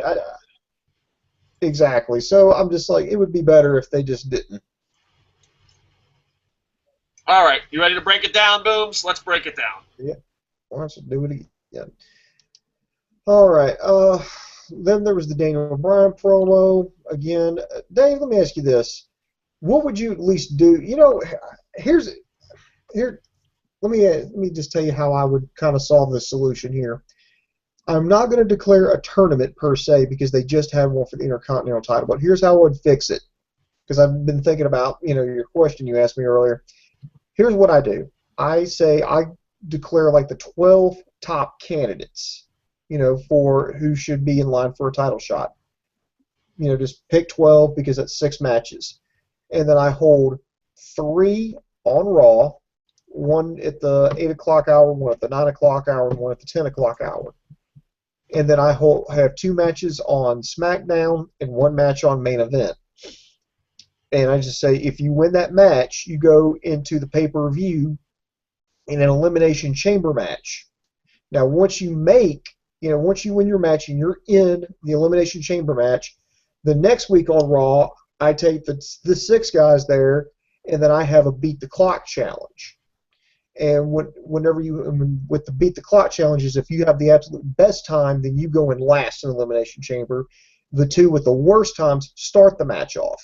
exactly. So I'm just like, it would be better if they just didn't. All right, you ready to break it down, Booms? Let's break it down. Yeah, why don't you do it again? All right. Then there was the Daniel Bryan promo again. Dave, let me ask you this: what would you at least do? Let me just tell you how I would kind of solve this solution here. I'm not going to declare a tournament per se because they just had one for the Intercontinental title. But here's how I would fix it, because I've been thinking about your question you asked me earlier. Here's what I do. I say I declare like the 12 top candidates, for who should be in line for a title shot. Just pick 12 because that's 6 matches. And then I hold 3 on Raw, 1 at the 8 o'clock hour, 1 at the 9 o'clock hour, and 1 at the 10 o'clock hour. And then I have 2 matches on SmackDown and 1 match on Main Event. And I just say, if you win that match, you go into the pay-per-view in an Elimination Chamber match. Now, once you win your match and you're in the Elimination Chamber match, the next week on Raw, I take the 6 guys there, and then I have a Beat the Clock challenge. And with the Beat the Clock challenges, if you have the absolute best time, then you go in last in Elimination Chamber. The 2 with the worst times start the match off.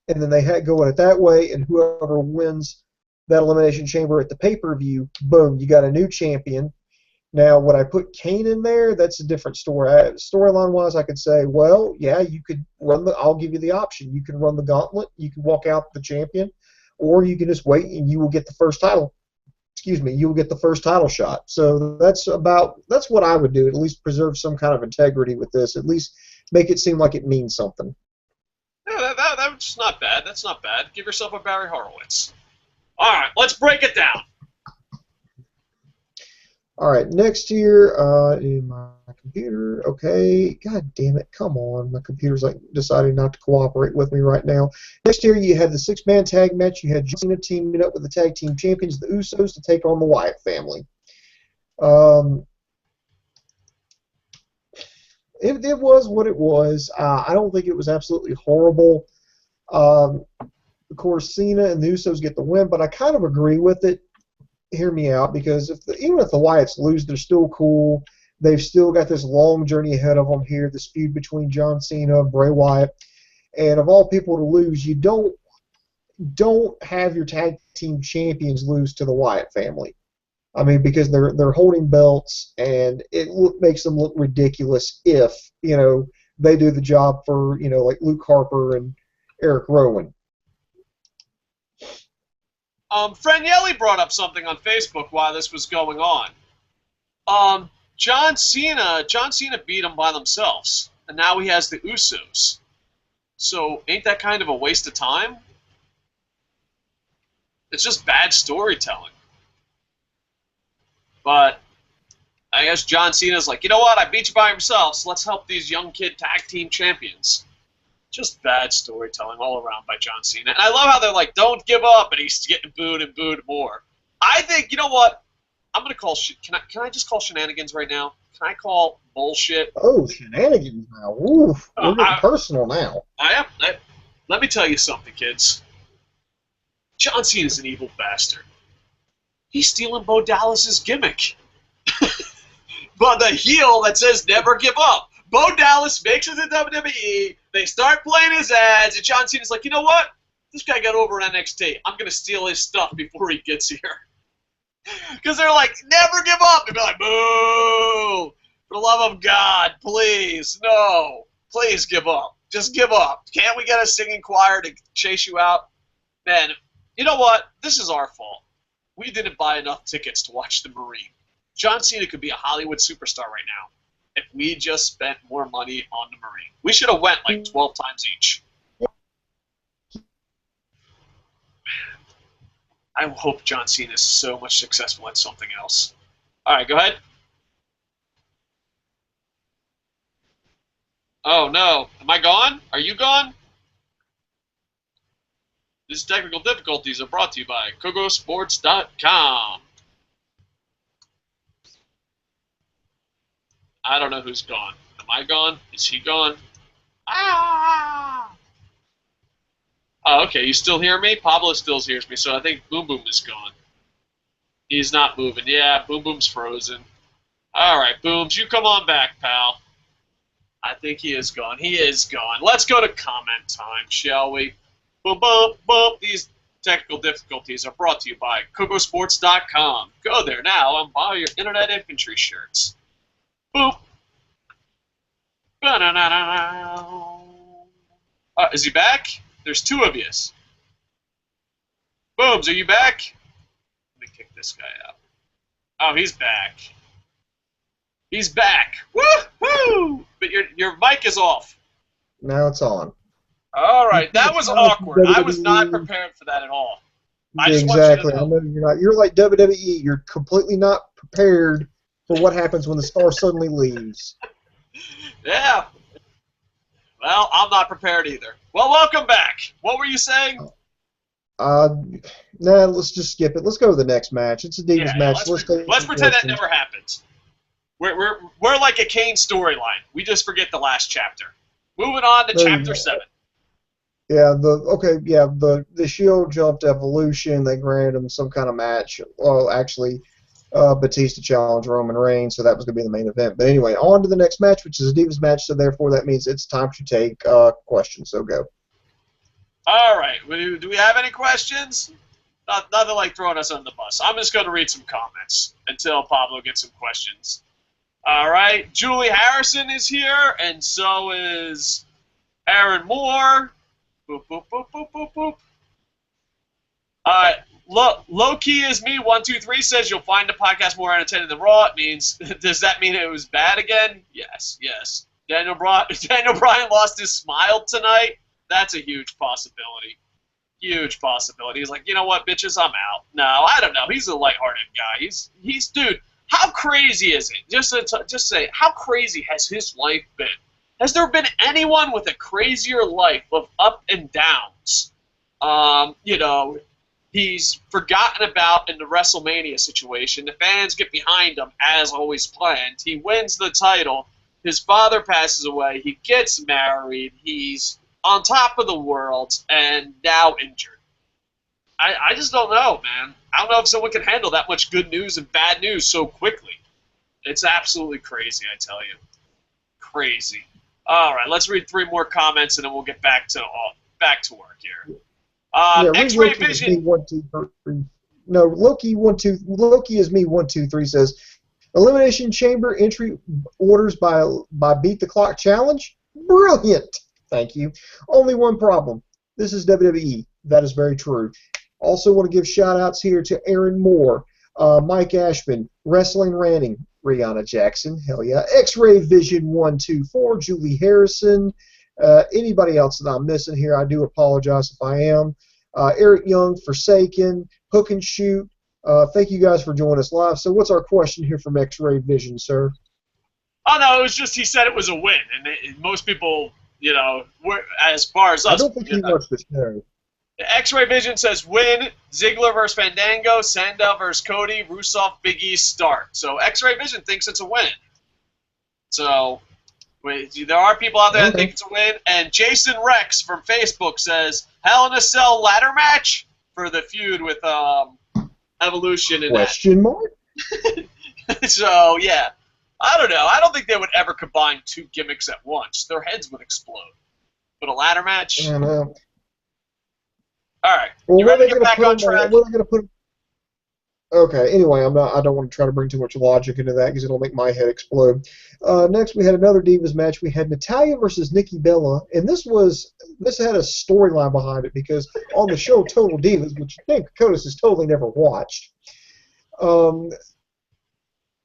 And then they go at it that way, and whoever wins that Elimination Chamber at the pay-per-view, boom, you got a new champion. Now, would I put Kane in there? That's a different story. Storyline-wise, I could say, well, yeah, you could I'll give you the option. You can run the gauntlet, you can walk out the champion, or you can just wait and you will get the first title. You will get the first title shot. So that's what I would do. At least preserve some kind of integrity with this. At least make it seem like it means something. Yeah, that's not bad. That's not bad. Give yourself a Barry Horowitz. All right, let's break it down. All right, next here in my computer. Okay, god damn it, come on. My computer's deciding not to cooperate with me right now. Next here you had the 6-man tag match. You had John Cena teaming up with the tag team champions, the Usos, to take on the Wyatt family. It was what it was. I don't think it was absolutely horrible. Of course, Cena and the Usos get the win, but I kind of agree with it. Hear me out, because even if the Wyatts lose, they're still cool. They've still got this long journey ahead of them here, this feud between John Cena and Bray Wyatt. And of all people to lose, you don't have your tag team champions lose to the Wyatt family. I mean, because they're holding belts, and it makes them look ridiculous if they do the job for like Luke Harper and Eric Rowan. Franielli brought up something on Facebook while this was going on. John Cena beat them by themselves, and now he has the Usos. So ain't that kind of a waste of time? It's just bad storytelling. But I guess John Cena's like, you know what? I beat you by himself, so let's help these young kid tag team champions. Just bad storytelling all around by John Cena. And I love how they're like, don't give up, and he's getting booed and booed more. I think, you know what? I'm going to call can I just call shenanigans right now? Can I call bullshit? Oh, shenanigans now. Oof. We're getting personal now. I am. let me tell you something, kids. John Cena's an evil bastard. He's stealing Bo Dallas's gimmick. But the heel that says never give up. Bo Dallas makes it to WWE. They start playing his ads, and John Cena's like, you know what? This guy got over in NXT. I'm going to steal his stuff before he gets here. Because they're like, never give up. They'd be like, boo. For the love of God, please, no. Please give up. Just give up. Can't we get a singing choir to chase you out? Man, you know what? This is our fault. We didn't buy enough tickets to watch the Marine. John Cena could be a Hollywood superstar right now if we just spent more money on the Marine. We should have went like 12 times each. Man, I hope John Cena is so much successful at something else. All right, go ahead. Oh, no. Am I gone? Are you gone? These technical difficulties are brought to you by Kocosports.com. I don't know who's gone. Am I gone? Is he gone? Ah! Oh, okay. You still hear me? Pablo still hears me, so I think Boom Boom is gone. He's not moving. Yeah, Boom Boom's frozen. All right, Booms, you come on back, pal. I think he is gone. He is gone. Let's go to comment time, shall we? Boom, boom, boom. These technical difficulties are brought to you by Kocosports.com. Go there now and buy your Internet Infantry shirts. Boop. Is he back? There's two of yous. Booms, are you back? Let me kick this guy out. Oh, he's back. He's back. Woo-hoo! But your mic is off. Now it's on. All right, that was awkward. I was not prepared for that at all. Exactly. I know you're not. You're like WWE. You're completely not prepared for what happens when the star suddenly leaves. Yeah. Well, I'm not prepared either. Well, welcome back. What were you saying? Nah, let's just skip it. Let's go to the next match. It's a Divas match. Let's pretend that never happened. We're like a Kane storyline. We just forget the last chapter. Moving on to chapter 7. Yeah, the Shield jumped Evolution. They granted him some kind of match. Well, actually, Batista challenged Roman Reigns, so that was going to be the main event. But anyway, on to the next match, which is a Divas match, so therefore that means it's time to take questions, so go. All right. Do we have any questions? Nothing like throwing us on the bus. I'm just going to read some comments until Pablo gets some questions. All right. Julie Harrison is here, and so is Aaron Moore. Boop, boop, boop, boop, boop, boop. All right. Low-key is me, 123 says you'll find the podcast more entertaining than Raw. It means, does that mean it was bad again? Yes, yes. Daniel Bryan lost his smile tonight. That's a huge possibility. Huge possibility. He's like, you know what, bitches, I'm out. No, I don't know. He's a lighthearted guy. He's dude. How crazy is it? Just say, how crazy has his life been? Has there been anyone with a crazier life of up and downs? You know. He's forgotten about in the WrestleMania situation. The fans get behind him, as always planned. He wins the title. His father passes away. He gets married. He's on top of the world, and now injured. I just don't know, man. I don't know if someone can handle that much good news and bad news so quickly. It's absolutely crazy, I tell you. Crazy. All right, let's read 3 more comments, and then we'll get back to work here. X-Ray Vision. No, Loki is me 123 says Elimination Chamber entry orders by Beat the Clock challenge. Brilliant. Thank you. Only one problem. This is WWE. That is very true. Also want to give shout outs here to Aaron Moore, Mike Ashman, Wrestling Ranting, Rihanna Jackson, hell yeah, X-Ray Vision 124, Julie Harrison. Anybody else that I'm missing here, I do apologize if I am. Eric Young, Forsaken, Hook and Shoot. Thank you guys for joining us live. So what's our question here from X-Ray Vision, sir? Oh, no, it was just he said it was a win. And most people, you know, as far as us. I don't think he watched the show. X-Ray Vision says win, Ziggler versus Fandango, Sandow versus Cody, Rusev, Big E start. So X-Ray Vision thinks it's a win. So Wait, there are people out there that think it's a win. And Jason Rex from Facebook says, Hell in a Cell ladder match for the feud with Evolution. Question mark? So, yeah. I don't know. I don't think they would ever combine two gimmicks at once. Their heads would explode. But a ladder match? I don't know. All right. Well, you ready to get back on track? What are they going to put? Okay. Anyway, I don't want to try to bring too much logic into that because it'll make my head explode. Next, we had another Divas match. We had Natalya versus Nikki Bella, and this had a storyline behind it because on the show Total Divas, which I think Kodos has totally never watched.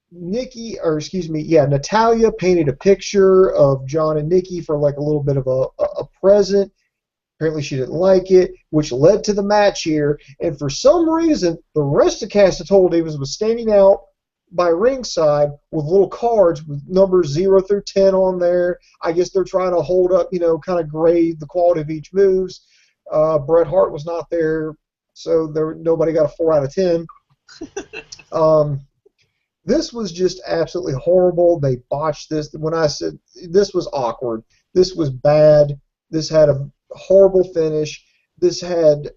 Natalya painted a picture of John and Nikki for like a little bit of a present. Apparently she didn't like it, which led to the match here. And for some reason, the rest of the cast of Total Divas was standing out by ringside with little cards with numbers 0 through 10 on there. I guess they're trying to hold up, kind of grade the quality of each moves. Bret Hart was not there, so nobody got a 4 out of 10. This was just absolutely horrible. They botched this. When I said this was awkward, this was bad. This had a horrible finish. This had,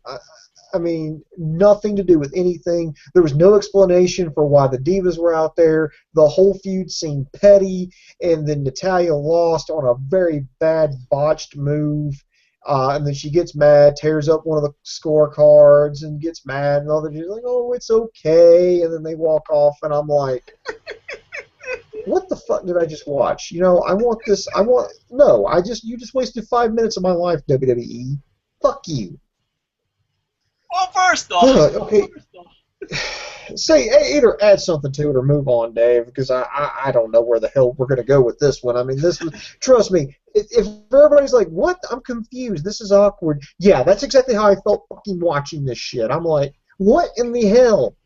nothing to do with anything. There was no explanation for why the Divas were out there. The whole feud seemed petty, and then Natalya lost on a very bad botched move. And then she gets mad, tears up one of the scorecards, and gets mad, and all that. She's like, "Oh, it's okay," and then they walk off, and I'm like, "What the fuck did I just watch? I want this. You just wasted 5 minutes of my life, WWE. Fuck you." Well, first off, okay. Say either add something to it or move on, Dave, because I don't know where the hell we're gonna go with this one. This was, trust me. If everybody's like, "What? I'm confused. This is awkward." Yeah, that's exactly how I felt fucking watching this shit. I'm like, "What in the hell?"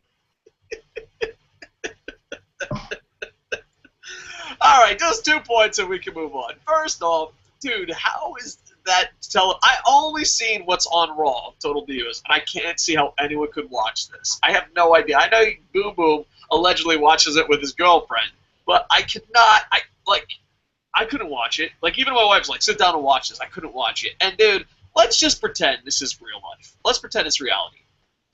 All right, just 2 points and we can move on. First off, dude, how is that I only seen what's on Raw, Total Divas, and I can't see how anyone could watch this. I have no idea. I know Boom Boom allegedly watches it with his girlfriend, but I could not. I couldn't watch it. Like, even my wife's like, "Sit down and watch this." I couldn't watch it. And dude, let's just pretend this is real life. Let's pretend it's reality.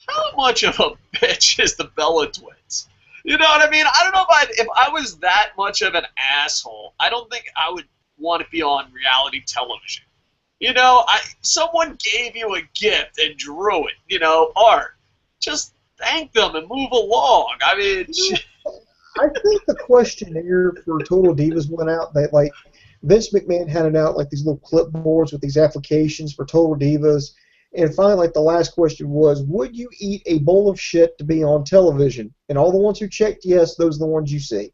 How much of a bitch is the Bella twins? You know what I mean? I don't know if I was that much of an asshole, I don't think I would want to be on reality television. Someone gave you a gift and drew it, art. Just thank them and move along. I think the questionnaire for Total Divas went out that, like, Vince McMahon handed out, like, these little clipboards with these applications for Total Divas. And finally, like, the last question was, would you eat a bowl of shit to be on television? And all the ones who checked yes, those are the ones you see.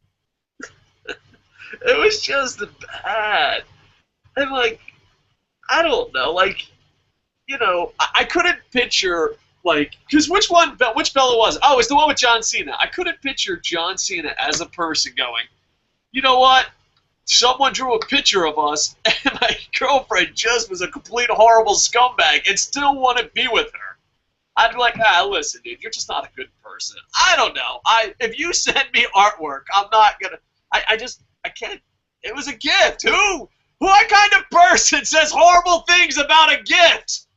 It was just bad. And, like, I don't know, I couldn't picture, because which Bella was it? Oh, it's the one with John Cena. I couldn't picture John Cena as a person going, "You know what? Someone drew a picture of us, and my girlfriend just was a complete horrible scumbag and still want to be with her." I'd be like, listen, dude, you're just not a good person. I don't know. If you send me artwork, I'm not going to, I can't, it was a gift. What kind of person says horrible things about a gift?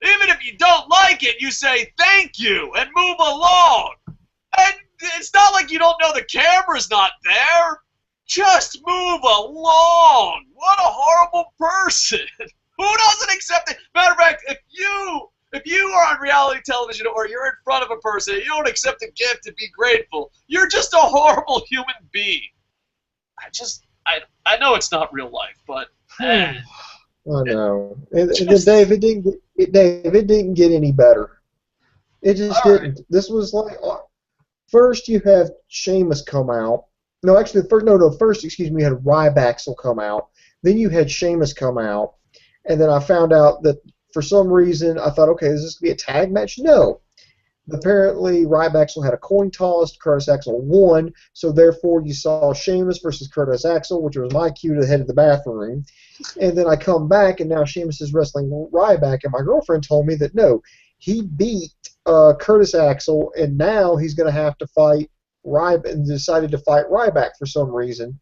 Even if you don't like it, you say thank you and move along. And it's not like you don't know the camera's not there. Just move along. What a horrible person. Who doesn't accept it? Matter of fact, if you are on reality television or you're in front of a person and you don't accept a gift and be grateful, you're just a horrible human being. I know it's not real life, but I know. And Dave, it didn't get any better. It just didn't. Right. This was like, first you have Sheamus come out. No, actually, first, you had Ryback come out. Then you had Sheamus come out, and then I found out that for some reason I thought, okay, is this going to be a tag match? No. Apparently, Ryback had a coin toss. Curtis Axel won, so therefore you saw Sheamus versus Curtis Axel, which was my cue to head to the bathroom. And then I come back, and now Sheamus is wrestling Ryback, and my girlfriend told me that no, he beat Curtis Axel, and now he's going to have to fight Ryback, and decided to fight Ryback for some reason.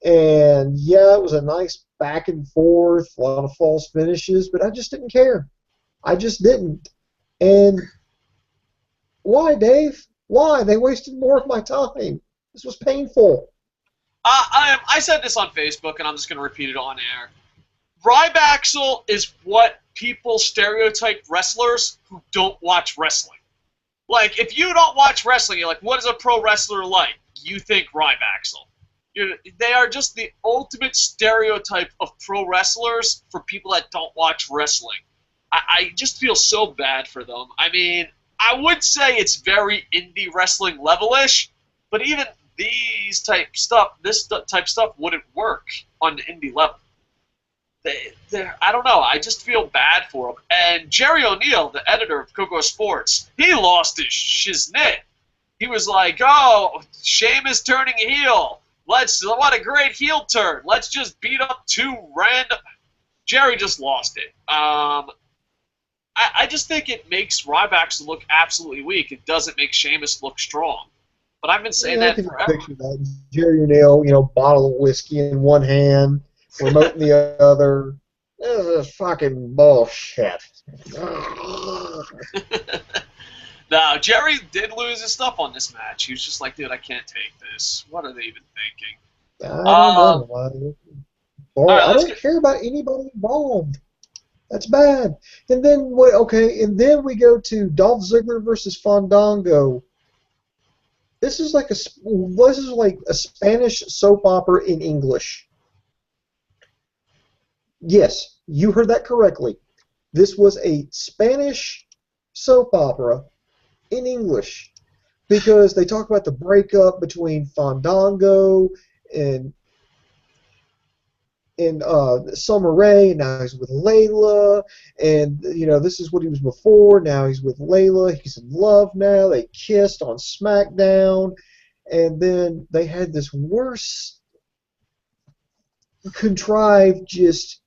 And yeah, it was a nice back and forth, a lot of false finishes, but I just didn't care. I just didn't. And why, Dave? Why? They wasted more of my time. This was painful. I said this on Facebook, and I'm just going to repeat it on air. Ryback is what people stereotype wrestlers who don't watch wrestling. Like, if you don't watch wrestling, you're like, what is a pro wrestler like? You think Ryback. They are just the ultimate stereotype of pro wrestlers for people that don't watch wrestling. I just feel so bad for them. I mean, I would say it's very indie wrestling level-ish, but even this type stuff wouldn't work on the indie level. I don't know. I just feel bad for them. And Jerry O'Neill, the editor of Kocosports, he lost his shiznit. He was like, "Oh, Sheamus turning heel. What a great heel turn. Let's just beat up two random." Jerry just lost it. I just think it makes Ryback look absolutely weak. It doesn't make Sheamus look strong. But I've been saying that forever. Picture that. Jerry O'Neill, bottle of whiskey in one hand, remote in the other. This is fucking bullshit. Now, Jerry did lose his stuff on this match. He was just like, dude, I can't take this. What are they even thinking? I don't know. I don't care about anybody involved. That's bad. And then we go to Dolph Ziggler versus Fandango. This is like a Spanish soap opera in English. Yes, you heard that correctly. This was a Spanish soap opera in English because they talk about the breakup between Fandango and Summer Rae. Now he's with Layla, and this is what he was before. Now he's with Layla. He's in love now. They kissed on SmackDown, and then they had this worse contrived just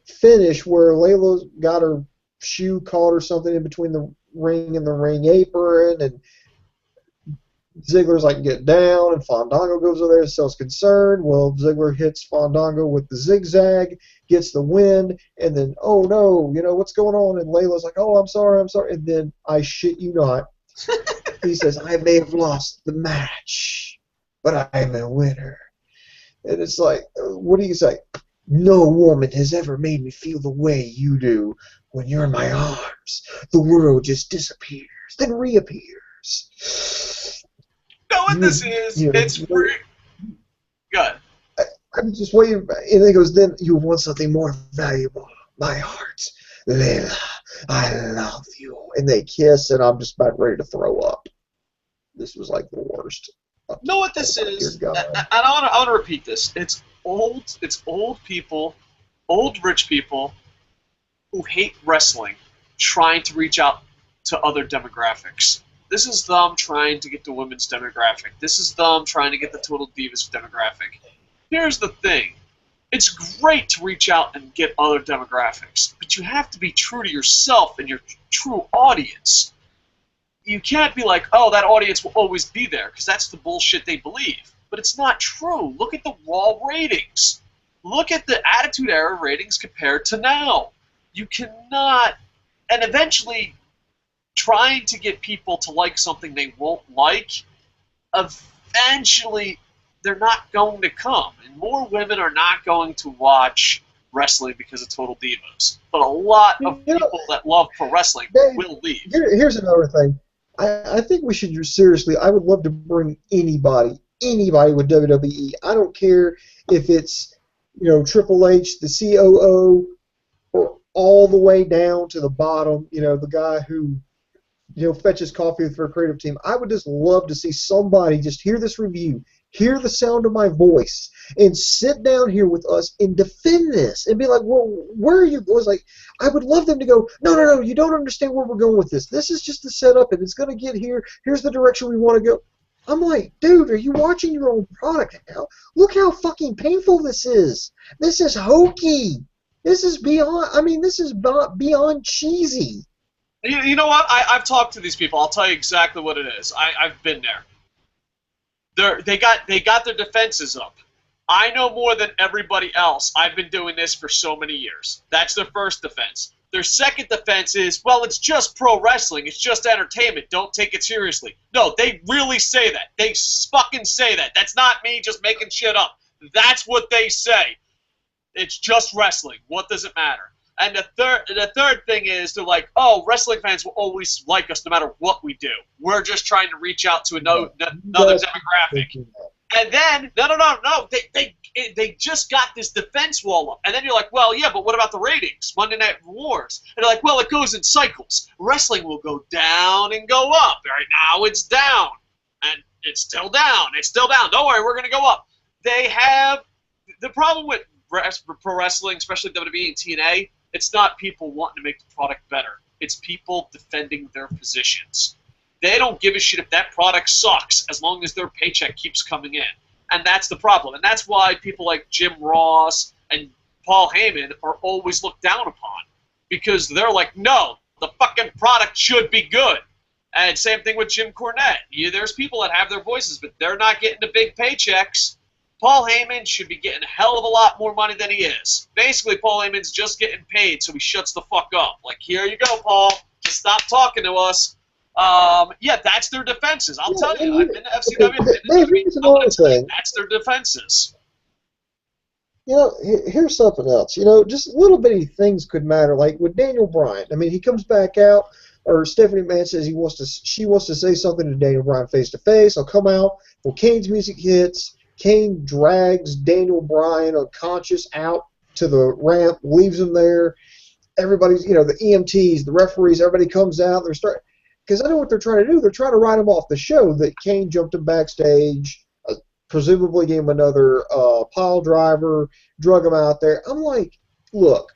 finish where Layla got her shoe caught or something in between the ring and the ring apron, and Ziggler's like, get down, and Fandango goes over there and sells concern. Well, Ziggler hits Fandango with the zigzag, gets the win, and then, oh no, what's going on? And Layla's like, oh, I'm sorry. And then, I shit you not, he says, I may have lost the match, but I'm a winner. And it's like, what do you say? No woman has ever made me feel the way you do. When you're in my arms, the world just disappears, then reappears. You know what this is? It's free. Good. I'm just waiting. And he goes, then you want something more valuable. My heart. Layla, I love you. And they kiss, and I'm just about ready to throw up. This was like the worst. You know what this is? And I want to repeat this. It's old people, old rich people who hate wrestling trying to reach out to other demographics. This is them trying to get the women's demographic. This is them trying to get the Total Divas demographic. Here's the thing. It's great to reach out and get other demographics, but you have to be true to yourself and your true audience. You can't be like, oh, that audience will always be there, because that's the bullshit they believe. But it's not true. Look at the Raw ratings. Look at the Attitude Era ratings compared to now. You cannot, and eventually trying to get people to like something they won't like, eventually they're not going to come. And more women are not going to watch wrestling because of Total Divas. But a lot of people that love pro wrestling will leave. Here's another thing. I think we should seriously, I would love to bring anybody with WWE. I don't care if it's, Triple H, the COO, or all the way down to the bottom, the guy who, fetches coffee for a creative team. I would just love to see somebody just hear this review, hear the sound of my voice, and sit down here with us and defend this and be like, well, where are you? It was like, I would love them to go, no, you don't understand where we're going with this. This is just the setup, and it's going to get here. Here's the direction we want to go. I'm like, dude, are you watching your own product now? Look how fucking painful this is. This is hokey. This is beyond cheesy. You know what? I've talked to these people. I'll tell you exactly what it is. I've been there. They got their defenses up. I know more than everybody else. I've been doing this for so many years. That's their first defense. Their second defense is, well, it's just pro wrestling. It's just entertainment. Don't take it seriously. No, they really say that. They fucking say that. That's not me just making shit up. That's what they say. It's just wrestling. What does it matter? And the third thing is they're like, oh, wrestling fans will always like us no matter what we do. We're just trying to reach out to another demographic. And then, no. They just got this defense wall up. And then you're like, well, yeah, but what about the ratings? Monday Night Wars. And they're like, well, it goes in cycles. Wrestling will go down and go up. Right now it's down. And it's still down. It's still down. Don't worry, we're going to go up. They have the problem with pro wrestling, especially WWE and TNA, it's not people wanting to make the product better. It's people defending their positions. They don't give a shit if that product sucks as long as their paycheck keeps coming in. And that's the problem. And that's why people like Jim Ross and Paul Heyman are always looked down upon. Because they're like, no, the fucking product should be good. And same thing with Jim Cornette. There's people that have their voices, but they're not getting the big paychecks. Paul Heyman should be getting a hell of a lot more money than he is. Basically, Paul Heyman's just getting paid, so he shuts the fuck up. Like, here you go, Paul. Just stop talking to us. Yeah, that's their defenses. I'll tell you. I've been to FCW. That's their defenses. You know, here's something else. You know, just little bitty things could matter. Like with Daniel Bryan. I mean, he comes back out, or Stephanie McMahon says she wants to say something to Daniel Bryan face to face. I'll come out. Well, Kane's music hits. Kane drags Daniel Bryan unconscious out to the ramp, leaves him there. Everybody's, you know, the EMTs, the referees, everybody comes out. They're starting, because I know what they're trying to do. They're trying to write him off the show that Kane jumped him backstage, presumably gave him another pile driver, drug him out there. I'm like, look,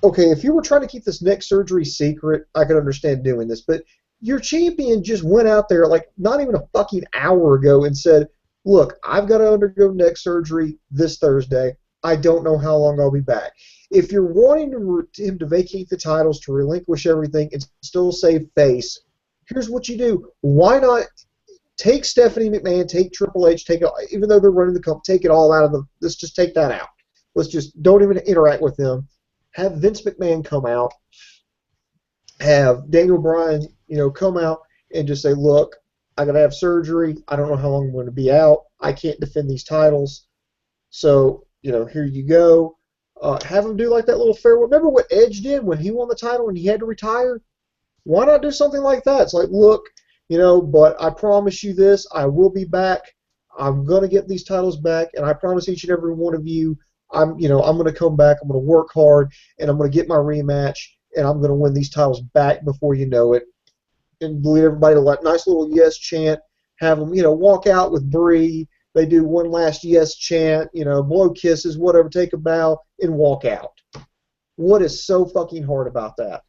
okay, if you were trying to keep this neck surgery secret, I could understand doing this, but your champion just went out there like not even a fucking hour ago and said, look, I've got to undergo neck surgery this Thursday. I don't know how long I'll be back. If you're wanting him to vacate the titles, to relinquish everything, and still save face, here's what you do. Why not take Stephanie McMahon, take Triple H, take it, even though they're running the company, take it all out of the, let's just take that out. Let's just don't even interact with them. Have Vince McMahon come out. Have Daniel Bryan, you know, come out and just say, look, I got to have surgery. I don't know how long I'm going to be out. I can't defend these titles. So, you know, here you go. Have him do like that little farewell. Remember what Edge did when he won the title and he had to retire? Why not do something like that? It's like, look, you know, but I promise you this. I will be back. I'm going to get these titles back, and I promise each and every one of you, I'm going to come back. I'm going to work hard, and I'm going to get my rematch, and I'm going to win these titles back before you know it. And lead everybody to like nice little yes chant. Have them, you know, walk out with Brie. They do one last yes chant, you know, blow kisses, whatever, take a bow, and walk out. What is so fucking hard about that?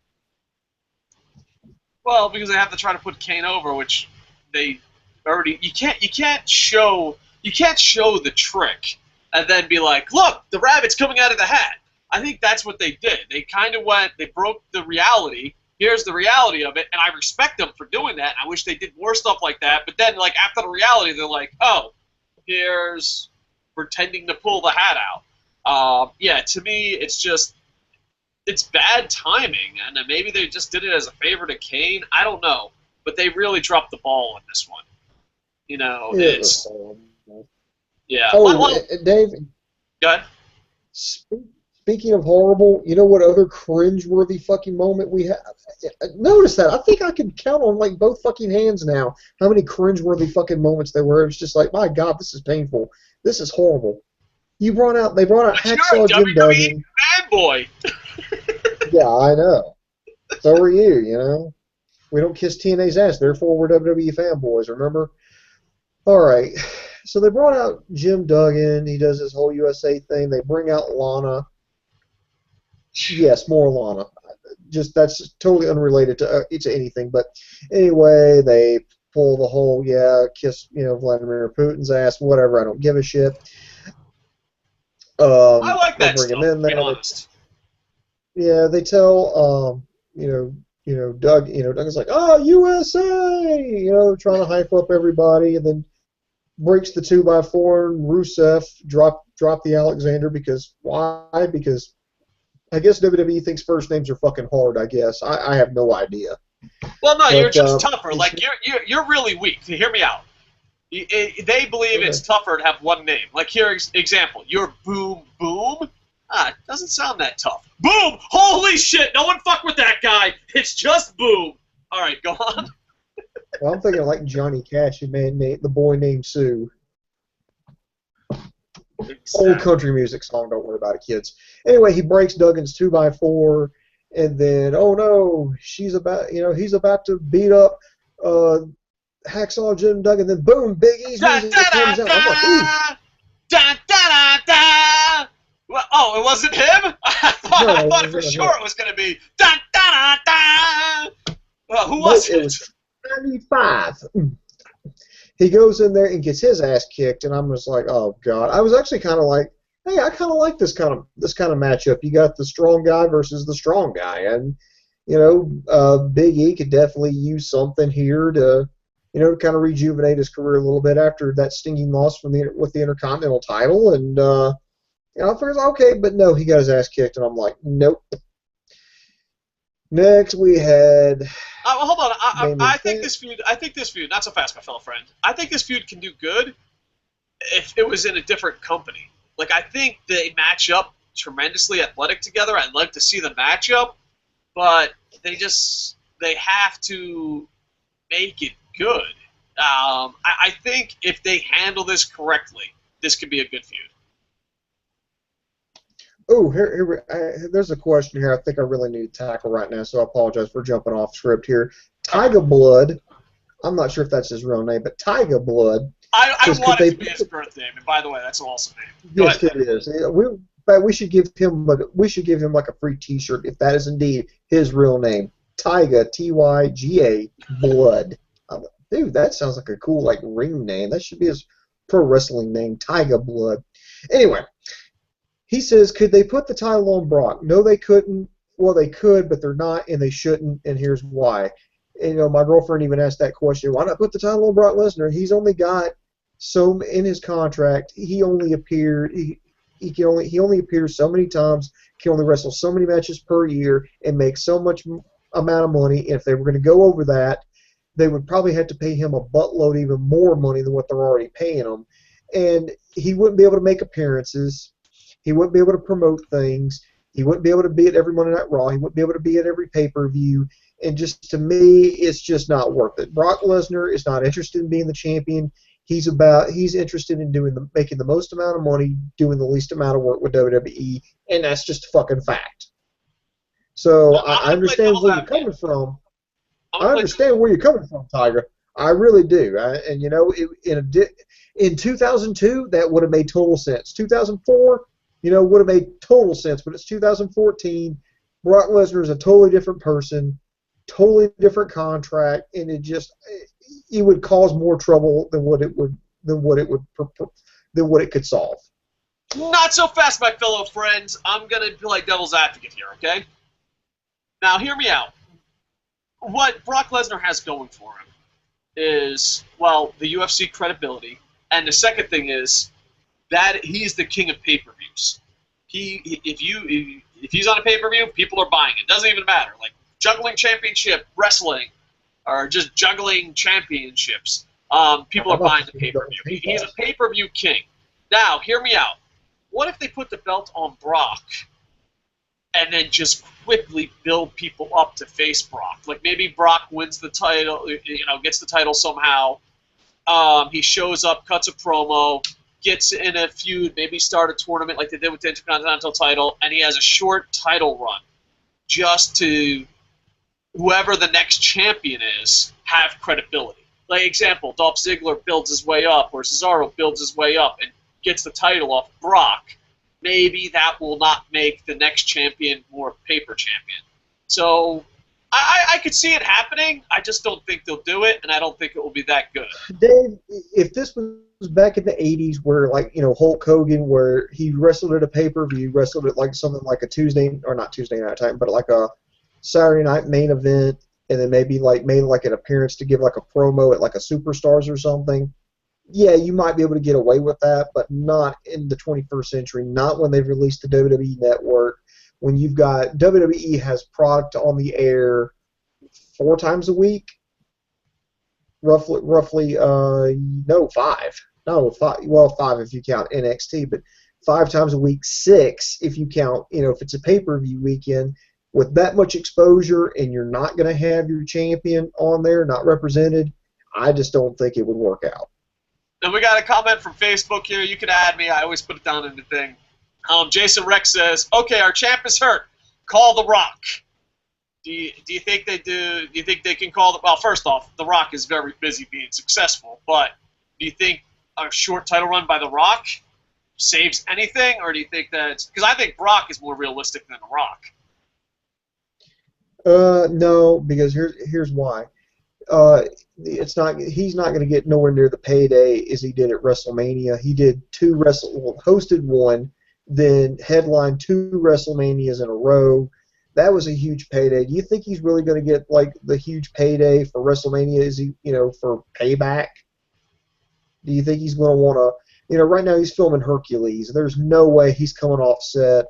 Well, because they have to try to put Kane over, which they already. You can't show the trick and then be like, look, the rabbit's coming out of the hat. I think that's what they did. They kind of they broke the reality. Here's the reality of it, and I respect them for doing that. I wish they did more stuff like that. But then, like, after the reality, they're like, oh, here's pretending to pull the hat out. Yeah, to me, it's bad timing, and maybe they just did it as a favor to Kane. I don't know, but they really dropped the ball on this one. You know, it's yeah. Oh, Dave. Go ahead. Speaking of horrible, you know what other cringeworthy fucking moment we have? Notice that. I think I can count on like both fucking hands now how many cringeworthy fucking moments there were. It was just like, my God, this is painful. This is horrible. They brought out Hacksaw Jim Duggan. Fanboy. Yeah, I know. So are you, you know. We don't kiss TNA's ass, therefore we're WWE fanboys, remember? All right. So they brought out Jim Duggan. He does this whole USA thing. They bring out Lana. Yes, more Lana. Just that's totally unrelated to anything. But anyway, they pull the whole kiss, you know, Vladimir Putin's ass, whatever. I don't give a shit. I like that bring stuff, him in there. to be honest. Yeah, they tell Doug, Doug's like, oh, USA, you know, trying to hype up everybody, and then breaks the 2x4, and Rusev drop the Alexander because why? Because I guess WWE thinks first names are fucking hard. I guess I have no idea. Well, no, But, you're just tougher. Like you're really weak. Hear me out. They believe it's tougher to have one name. Like here, example, you're Boom Boom. It doesn't sound that tough. Boom! Holy shit! No one fuck with that guy. It's just Boom. All right, go on. Well, I'm thinking like Johnny Cash, the boy named Sue. Exactly. Old country music song. Don't worry about it, kids. Anyway, he breaks Duggan's 2x4, and then oh no, he's about to beat up Hacksaw Jim Duggan. Then boom, Big E's music comes out. I'm like, ooh. Well, oh, it wasn't him? I thought for sure it was going to be da da da da. Well, who was it? It was 95. He goes in there and gets his ass kicked, and I'm just like, oh god. I was actually kind of like, hey, I kind of like this kind of matchup. You got the strong guy versus the strong guy, and Big E could definitely use something here to kind of rejuvenate his career a little bit after that stinging loss with the Intercontinental title, and I figured, okay, but no, he got his ass kicked, and I'm like, nope. Next, we had. Well, hold on. I think this feud. Not so fast, my fellow friend. I think this feud can do good if it was in a different company. Like I think they match up tremendously athletic together. I'd like to see the matchup, but they have to make it good. I think if they handle this correctly, this could be a good feud. Oh, there's a question here I think I really need to tackle right now, so I apologize for jumping off script here. Tiger Blood, I'm not sure if that's his real name, but Tiger Blood. I want it to be his birth name, and by the way, that's an awesome name. Yes, it is. We should give him like a free T-shirt if that is indeed his real name. Tyga, Tyga Blood. Dude, that sounds like a cool ring name. That should be his pro wrestling name, Tiger Blood. Anyway. He says, could they put the title on Brock? No, they couldn't. Well, they could, but they're not, and they shouldn't, and here's why. And, my girlfriend even asked that question. Why not put the title on Brock Lesnar? He's only got in his contract. He only appeared. He only appears so many times. Can only wrestle so many matches per year and make so much amount of money. And if they were going to go over that, they would probably have to pay him a buttload, even more money than what they're already paying him. And he wouldn't be able to make appearances. He wouldn't be able to promote things. He wouldn't be able to be at every Monday Night Raw. He wouldn't be able to be at every pay-per-view. And just to me, it's just not worth it. Brock Lesnar is not interested in being the champion. He's interested in making the most amount of money, doing the least amount of work with WWE, and that's just a fucking fact. So I understand where you're coming from. I understand where you're coming from, Tiger. I really do. In 2002, that would have made total sense. 2004. Would have made total sense, but it's 2014. Brock Lesnar is a totally different person, totally different contract, and it would cause more trouble than what it could solve. Not so fast, my fellow friends. I'm gonna be like devil's advocate here, okay? Now, hear me out. What Brock Lesnar has going for him is, well, the UFC credibility, and the second thing is that he's the king of pay-per-views. If he's on a pay-per-view, people are buying it. Doesn't even matter. Like juggling championship, wrestling, or just juggling championships. People are buying the pay-per-view. He's a pay-per-view king. Now, hear me out. What if they put the belt on Brock and then just quickly build people up to face Brock? Like maybe Brock wins the title, gets the title somehow. He shows up, cuts a promo, gets in a feud, maybe start a tournament like they did with the Intercontinental title, and he has a short title run just to whoever the next champion is have credibility. Like example, Dolph Ziggler builds his way up, or Cesaro builds his way up and gets the title off Brock. Maybe that will not make the next champion more paper champion. So I could see it happening. I just don't think they'll do it, and I don't think it will be that good. Dave, if this was back in the 80s where, Hulk Hogan, where he wrestled at a pay-per-view, wrestled at, something like a Tuesday, or not Tuesday night time, but like a Saturday night main event, and then maybe, made, an appearance to give, a promo at, a Superstars or something, yeah, you might be able to get away with that, but not in the 21st century, not when they've released the WWE Network, when you've got WWE has product on the air 4 times a week, roughly, no, five. No, five. Well, five if you count NXT, but 5 times a week, 6 if you count, if it's a pay-per-view weekend. With that much exposure and you're not going to have your champion on there, not represented, I just don't think it would work out. And we got a comment from Facebook here. You can add me. I always put it down in the thing. Jason Rex says, "Okay, our champ is hurt. Call The Rock." Do you think they do? Do you think they can call well, first off, The Rock is very busy being successful, but do you think a short title run by The Rock saves anything, or do you think that's because I think Brock is more realistic than The Rock? No, because here's why. He's not going to get nowhere near the payday as he did at WrestleMania. He did hosted one, then headlined 2 WrestleManias in a row. That was a huge payday. Do you think he's really going to get like the huge payday for WrestleMania? Is he, for Payback? Do you think he's going to want to, right now he's filming Hercules. There's no way he's coming off set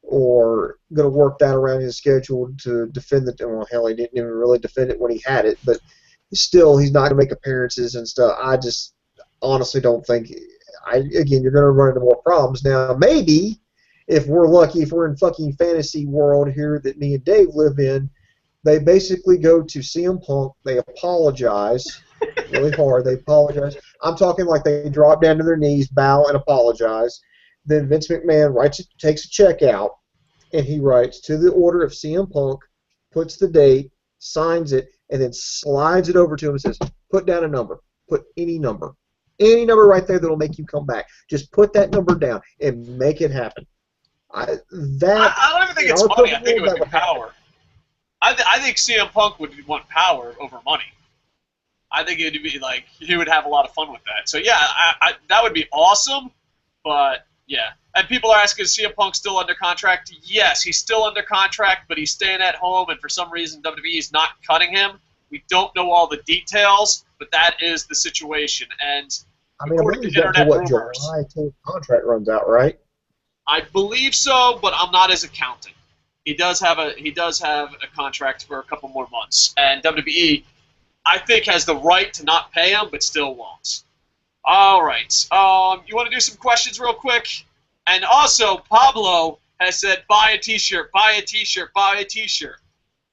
or going to work that around his schedule to defend the. Well, hell, he didn't even really defend it when he had it, but still, he's not going to make appearances and stuff. I just honestly don't think. Again, you're going to run into more problems. Now, maybe if we're lucky, if we're in fucking fantasy world here that me and Dave live in, they basically go to CM Punk. They apologize really hard. They apologize. I'm talking like they drop down to their knees, bow, and apologize. Then Vince McMahon takes a check out, and he writes to the order of CM Punk, puts the date, signs it, and then slides it over to him and says, "Put down a number. Put any number. Any number right there that'll make you come back. Just put that number down and make it happen." I don't even think it's money. I think it would be power. I think CM Punk would want power over money. I think it would be like he would have a lot of fun with that. So yeah, that would be awesome. But yeah, and people are asking, is CM Punk still under contract? Yes, he's still under contract, but he's staying at home, and for some reason WWE is not cutting him. We don't know all the details, but that is the situation. And I believe he's got to what July till contract runs out, right? I believe so, but I'm not his accountant. He does have a contract for a couple more months, and WWE, I think, has the right to not pay him, but still won't. All right. You want to do some questions real quick? And also, Pablo has said, "Buy a T-shirt, buy a T-shirt, buy a T-shirt."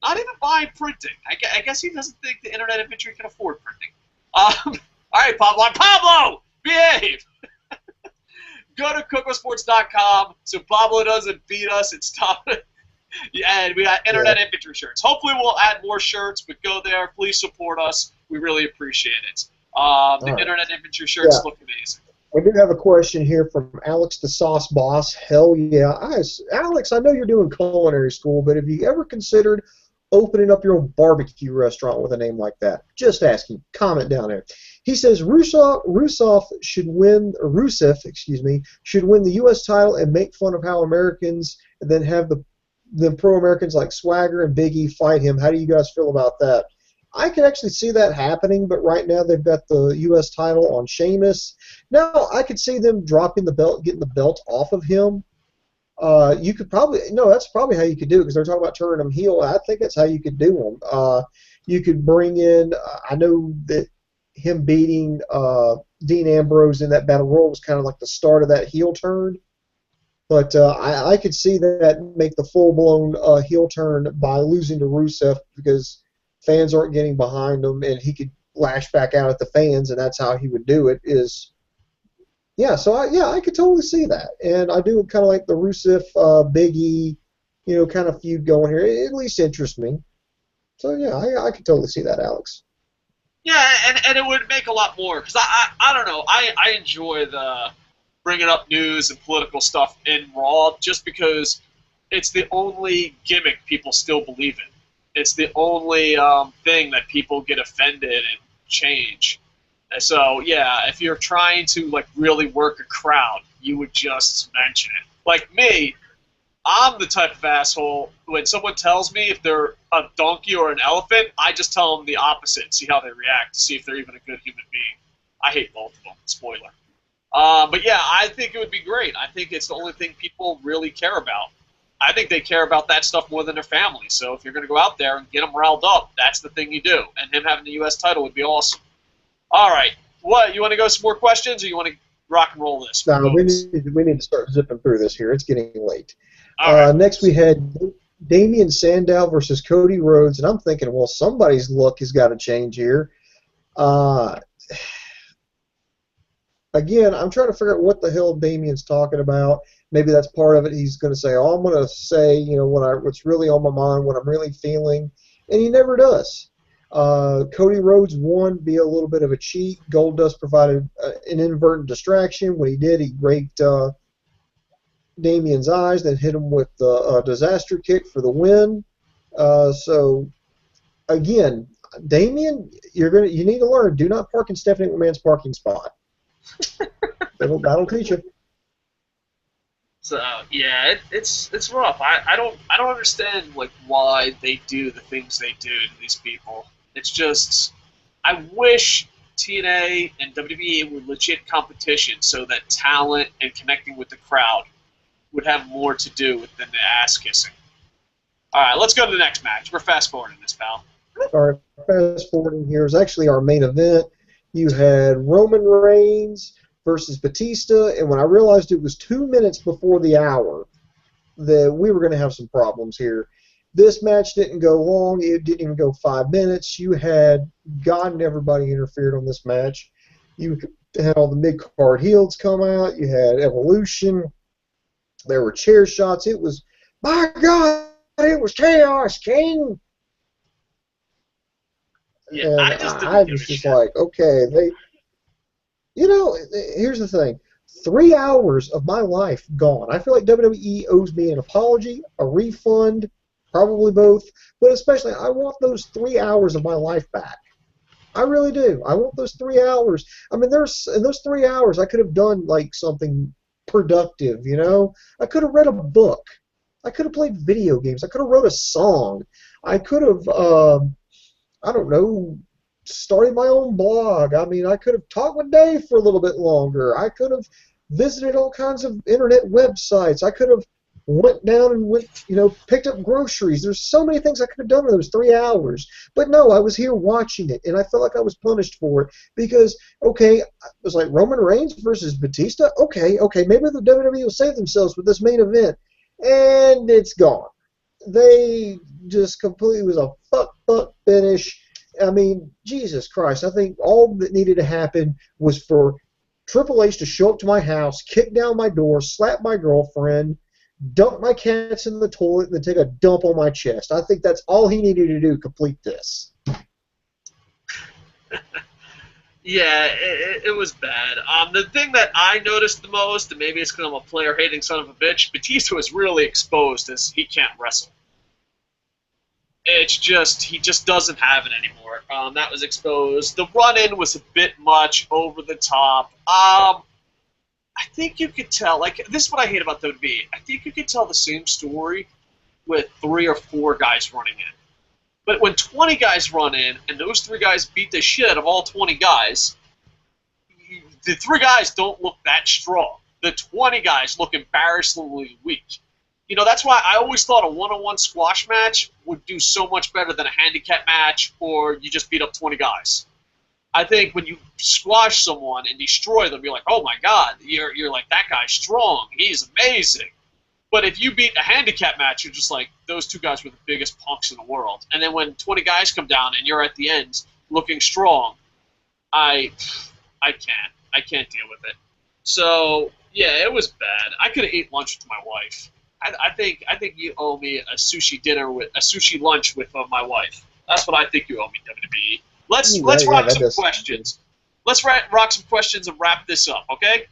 Not even buying printing. I guess he doesn't think the internet infantry can afford printing. All right, Pablo. Pablo, behave. Go to Kocosports.com so Pablo doesn't beat us and stop it. And we got Internet Infantry shirts. Hopefully we'll add more shirts, but go there. Please support us. We really appreciate it. The Internet Infantry shirts look amazing. We do have a question here from Alex the Sauce Boss. Hell yeah. Alex, I know you're doing culinary school, but have you ever considered opening up your own barbecue restaurant with a name like that? Just asking. Comment down there. He says Rusev should win the U.S. title and make fun of how Americans, and then have the pro-Americans like Swagger and Big E fight him. How do you guys feel about that? I can actually see that happening, but right now they've got the U.S. title on Sheamus. Now I could see them dropping the belt, getting the belt off of him. You could probably that's probably how you could do it, because they're talking about turning him heel. I think that's how you could do them. You could bring in. I know that him beating Dean Ambrose in that battle royal was kind of like the start of that heel turn. But I could see that make the full-blown heel turn by losing to Rusev, because fans aren't getting behind him, and he could lash back out at the fans, and that's how he would do it. I could totally see that, and I do kind of like the Rusev Big E, kind of feud going here. It at least interests me. So yeah, I could totally see that, Alex. Yeah, and it would make a lot more, because I don't know, I enjoy the bringing up news and political stuff in Raw, just because it's the only gimmick people still believe in. It's the only thing that people get offended and change. And so, yeah, if you're trying to really work a crowd, you would just mention it. Like me, I'm the type of asshole, when someone tells me if they're a donkey or an elephant, I just tell them the opposite and see how they react, to see if they're even a good human being. I hate both of them. Spoiler. But yeah, I think it would be great. I think it's the only thing people really care about. I think they care about that stuff more than their family. So if you're going to go out there and get them riled up, that's the thing you do. And him having the U.S. title would be awesome. All right. What, you want to go some more questions, or you want to rock and roll this? No, we need to start zipping through this here. It's getting late. Right. Next we had Damien Sandow versus Cody Rhodes, and I'm thinking, well, somebody's look has got to change here. Again, I'm trying to figure out what the hell Damien's talking about. Maybe that's part of it. He's going to say, "Oh, I'm going to say, you know, what's really on my mind, what I'm really feeling," and he never does. Cody Rhodes won via a little bit of a cheat. Goldust provided an inadvertent distraction. When he did, he raked Damien's eyes, then hit him with a disaster kick for the win. So, again, Damien, you need to learn. Do not park in Stephanie McMahon's parking spot. That'll teach you. So yeah, it's rough. I don't understand like why they do the things they do to these people. It's just, I wish TNA and WWE were legit competition so that talent and connecting with the crowd would have more to do with than the ass kissing. All right, let's go to the next match. We're fast forwarding this, pal. All right, fast forwarding here is actually our main event. You had Roman Reigns versus Batista, and when I realized it was 2 minutes before the hour, that we were going to have some problems here. This match didn't go long. It didn't even go 5 minutes. You had God and everybody interfered on this match. You had all the mid-card heels come out. You had Evolution. There were chair shots. It was, my God, it was chaos, King. Yeah, and I was just like, okay, here's the thing. 3 hours of my life gone. I feel like WWE owes me an apology, a refund, probably both, but especially I want those 3 hours of my life back. I really do. I want those 3 hours. I mean, in those 3 hours, I could have done like something productive, you know? I could have read a book. I could have played video games. I could have wrote a song. I could have, I don't know, started my own blog. I mean, I could have talked with Dave for a little bit longer. I could have visited all kinds of internet websites. I could have went down and picked up groceries. There's so many things I could have done in those 3 hours. But no, I was here watching it, and I felt like I was punished for it because, okay, it was like Roman Reigns versus Batista. Okay, maybe the WWE will save themselves with this main event. And it's gone. They just completely was a fuck finish. I mean, Jesus Christ, I think all that needed to happen was for Triple H to show up to my house, kick down my door, slap my girlfriend, dump my cats in the toilet, and then take a dump on my chest. I think that's all he needed to do to complete this. Yeah, it was bad. The thing that I noticed the most, and maybe it's because I'm a player-hating son of a bitch, Batista was really exposed as he can't wrestle. It's just, he just doesn't have it anymore. That was exposed. The run-in was a bit much, over the top. I think you could tell, like, this is what I hate about WWE. I think you could tell the same story with 3 or 4 guys running in. But when 20 guys run in, and those 3 guys beat the shit out of all 20 guys, the 3 guys don't look that strong. The 20 guys look embarrassingly weak. You know, that's why I always thought a one-on-one squash match would do so much better than a handicap match, or you just beat up 20 guys. I think when you squash someone and destroy them, you're like, oh my God, you're like, that guy's strong, he's amazing. But if you beat a handicap match, you're just like, those 2 guys were the biggest punks in the world. And then when 20 guys come down and you're at the end looking strong, I can't deal with it. So yeah, it was bad. I could have ate lunch with my wife. I think you owe me a sushi lunch with my wife. That's what I think you owe me, WWE. Let's rock some questions. Let's rock some questions and wrap this up, okay?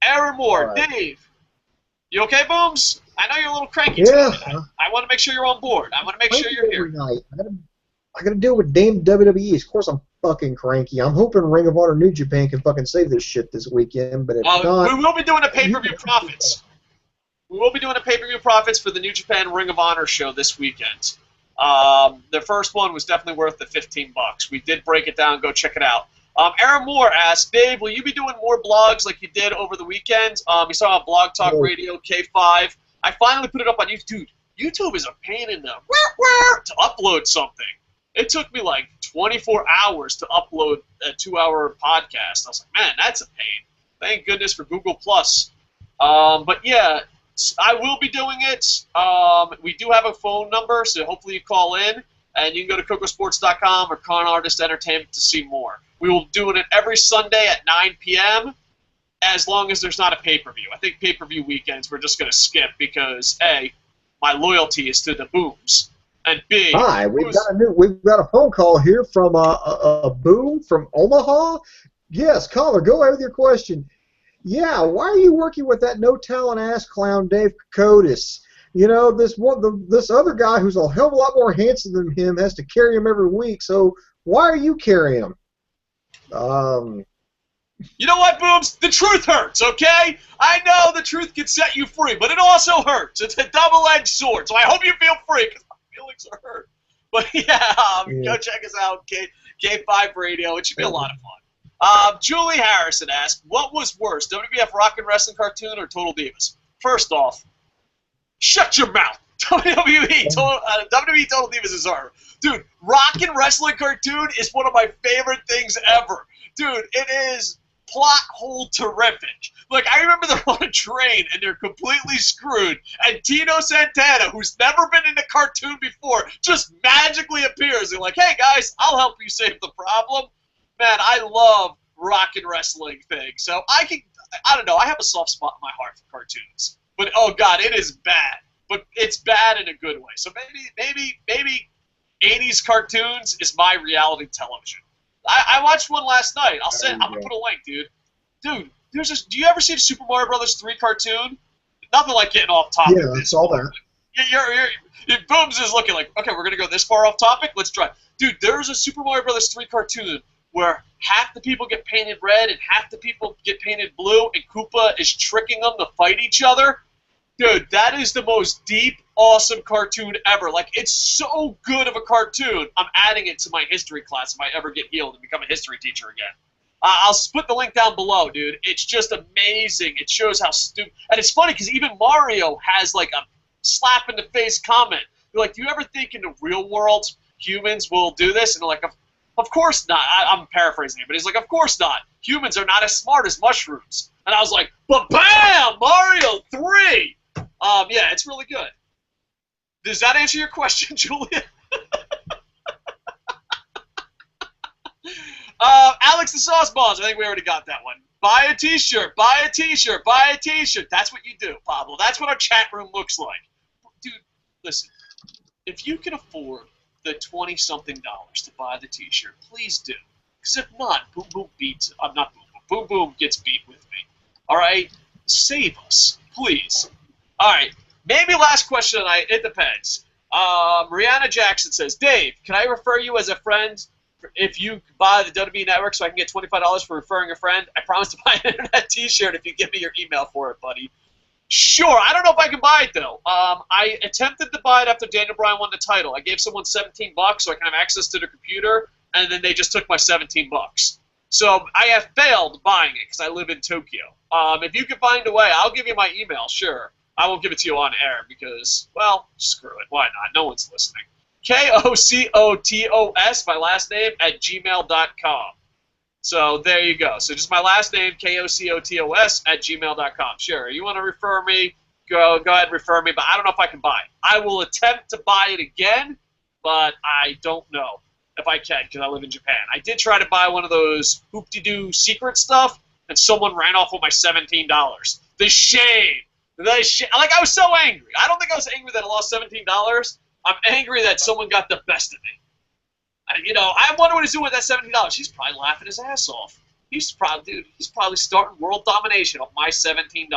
Aaron Moore, right. Dave. You okay, Booms? I know you're a little cranky today. I want to make sure you're on board. I want to make sure you're here. Night. I got to deal with damn WWE. Of course I'm fucking cranky. I'm hoping Ring of Honor New Japan can fucking save this shit this weekend, but if not... We will be doing a pay-per-view profits. We will be doing a pay-per-view profits for the New Japan Ring of Honor show this weekend. The first one was definitely worth the $15. We did break it down. Go check it out. Aaron Moore asked, Dave, will you be doing more blogs like you did over the weekend? You saw on Blog Talk Radio, K5. I finally put it up on YouTube. Dude, YouTube is a pain in the to upload something. It took me like 24 hours to upload a 2-hour podcast. I was like, man, that's a pain. Thank goodness for Google+. But yeah, I will be doing it. We do have a phone number, so hopefully you call in, and you can go to Kocosports.com or Con Artist Entertainment to see more. We will do it every Sunday at 9 p.m., as long as there's not a pay-per-view. I think pay-per-view weekends we're just going to skip because, A, my loyalty is to the Booms, and B... Hi, we've got a phone call here from a Boom from Omaha. Yes, caller, go ahead with your question. Yeah, why are you working with that no-talent ass clown Dave Kocosports? You know, this other guy who's a hell of a lot more handsome than him has to carry him every week, so why are you carrying him? You know what, Booms? The truth hurts, okay? I know the truth can set you free, but it also hurts. It's a double-edged sword, so I hope you feel free, because my feelings are hurt. But yeah, go check us out, K5 Radio. It should be a lot of fun. Julie Harrison asked, what was worse, WWF Rockin' Wrestling cartoon or Total Divas? First off, shut your mouth. WWE Total Divas is our... Dude, Rockin' Wrestling cartoon is one of my favorite things ever. Dude, it is plot hole terrific. Like, I remember they're on a train and they're completely screwed, and Tino Santana, who's never been in a cartoon before, just magically appears. They're like, hey guys, I'll help you save the problem. Man, I love Rockin' Wrestling thing. So I don't know, I have a soft spot in my heart for cartoons. But oh god, it is bad. But it's bad in a good way. So maybe 80s cartoons is my reality television. I watched one last night. I'm gonna put a link, dude. Dude, do you ever see the Super Mario Brothers 3 cartoon? Nothing like getting off topic. Yeah, it's all that. Your Booms is looking like, okay, we're gonna go this far off topic. Let's try. Dude, there's a Super Mario Brothers 3 cartoon where half the people get painted red and half the people get painted blue, and Koopa is tricking them to fight each other. Dude, that is the most deep, awesome cartoon ever. Like, it's so good of a cartoon. I'm adding it to my history class if I ever get healed and become a history teacher again. I'll put the link down below, dude. It's just amazing. It shows how stupid... And it's funny because even Mario has, like, a slap-in-the-face comment. They're like, do you ever think in the real world humans will do this? And they're like, of course not. I'm paraphrasing it, but he's like, of course not. Humans are not as smart as mushrooms. And I was like, but bam! Mario 3! Yeah, it's really good. Does that answer your question, Julia? Alex the Sauce Balls, I think we already got that one. Buy a t-shirt, buy a t-shirt, buy a t-shirt. That's what you do, Pablo. That's what our chat room looks like. Dude, listen, if you can afford the $20-something to buy the t-shirt, please do. Because if not, Boom Boom beats... not Boom Boom. Boom Boom gets beat with me. All right? Save us, please. All right, maybe last question tonight. It depends. Rihanna Jackson says, Dave, can I refer you as a friend if you buy the WWE Network so I can get $25 for referring a friend? I promise to buy an internet t-shirt if you give me your email for it, buddy. Sure. I don't know if I can buy it, though. I attempted to buy it after Daniel Bryan won the title. I gave someone $17 so I can have access to the computer, and then they just took my $17. So I have failed buying it because I live in Tokyo. If you can find a way, I'll give you my email, sure. I won't give it to you on air because, well, screw it. Why not? No one's listening. Kocotos, my last name, @gmail.com. So there you go. So just my last name, Kocotos, @gmail.com. Sure, you want to refer me, go ahead and refer me, but I don't know if I can buy it. I will attempt to buy it again, but I don't know if I can because I live in Japan. I did try to buy one of those hoop-de-doo secret stuff, and someone ran off with my $17. The shame. Like, I was so angry. I don't think I was angry that I lost $17. I'm angry that someone got the best of me. You know, I wonder what he's doing with that $17. He's probably laughing his ass off. He's probably starting world domination off my $17.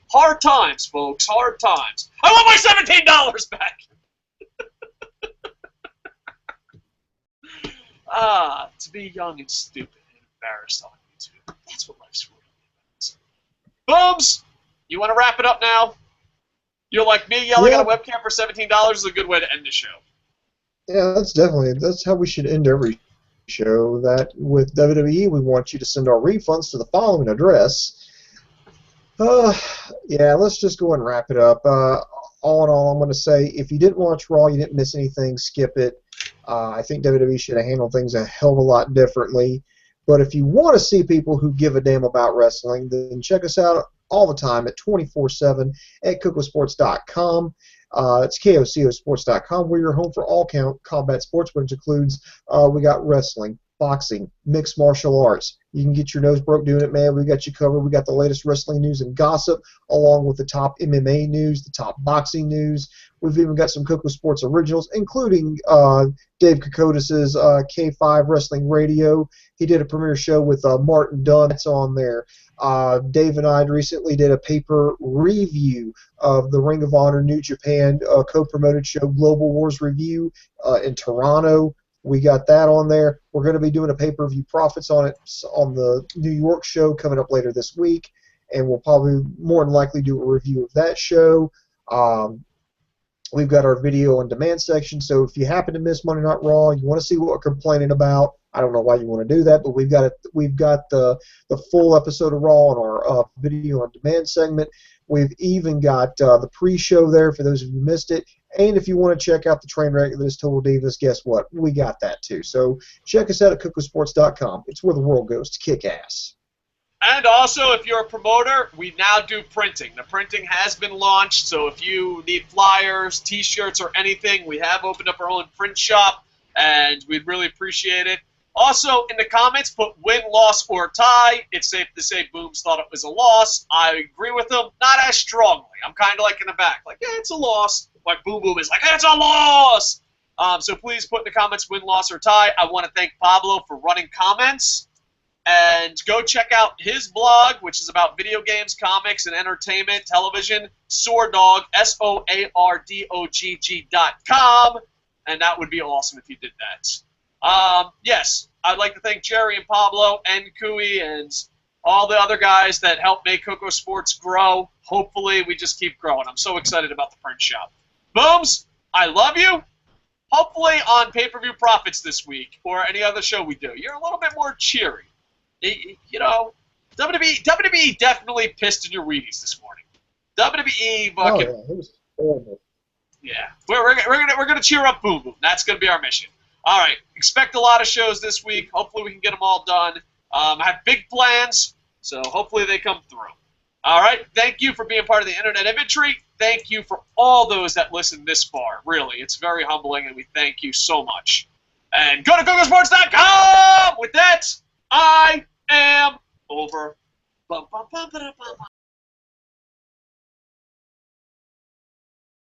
Hard times, folks. Hard times. I want my $17 back. To be young and stupid and embarrassed on YouTube. That's what life's really about. Booms! You want to wrap it up now? You're like me yelling at a webcam for $17 is a good way to end the show. Yeah, that's how we should end every Pre-Show that with WWE, we want you to send our refunds to the following address. Yeah, let's just go and wrap it up. All in all, I'm going to say if you didn't watch Raw, you didn't miss anything, skip it. I think WWE should have handled things a hell of a lot differently. But if you want to see people who give a damn about wrestling, then check us out all the time at 24/7 at Kocosports.com. It's KOCOsports.com. We're your home for all combat sports, which includes we got wrestling, boxing, mixed martial arts. You can get your nose broke doing it, man. We got you covered. We got the latest wrestling news and gossip, along with the top MMA news, the top boxing news. We've even got some Coco Sports originals, including Dave Kokotis' K5 Wrestling Radio. He did a premiere show with Martin Dunn. That's on there. Dave and I recently did a paper review of the Ring of Honor New Japan co-promoted show Global Wars Review in Toronto. We got that on there. We're going to be doing a pay-per-view profits on it on the New York show coming up later this week, and we'll probably more than likely do a review of that show. We've got our video on demand section, so if you happen to miss Monday Night Raw, you want to see what we're complaining about, I don't know why you want to do that, but we've got the full episode of Raw on our video on demand segment. We've even got the pre-show there for those of you who missed it. And if you want to check out the train wreck that is Total Divas, guess what? We got that too. So check us out at Kocosports.com. It's where the world goes to kick ass. And also, if you're a promoter, we now do printing. The printing has been launched, so if you need flyers, T-shirts, or anything, we have opened up our own print shop, and we'd really appreciate it. Also, in the comments, put win, loss, or tie. It's safe to say Booms thought it was a loss. I agree with him, not as strongly. I'm kind of like in the back, like, yeah, it's a loss. Like Boom Boom is like, it's a loss! So please put in the comments win, loss, or tie. I want to thank Pablo for running comments. And go check out his blog, which is about video games, comics, and entertainment, television, Swordog, SOARDOGG.com. And that would be awesome if you did that. Yes, I'd like to thank Jerry and Pablo and Kui and all the other guys that helped make Coco Sports grow. Hopefully, we just keep growing. I'm so excited about the print shop. Booms, I love you. Hopefully on pay-per-view profits this week or any other show we do, you're a little bit more cheery. You know, WWE definitely pissed in your Wheaties this morning. WWE fucking. Oh, yeah, it was horrible. Yeah, we're gonna cheer up Boom Boom. That's gonna be our mission. All right, expect a lot of shows this week. Hopefully we can get them all done. I have big plans, so hopefully they come through. All right, thank you for being part of the Internet Inventory. Thank you for all those that listened this far. Really, it's very humbling, and we thank you so much. And go to Kocosports.com! With that, I am over. Bum, bum, bum, ba, da, bum, bum.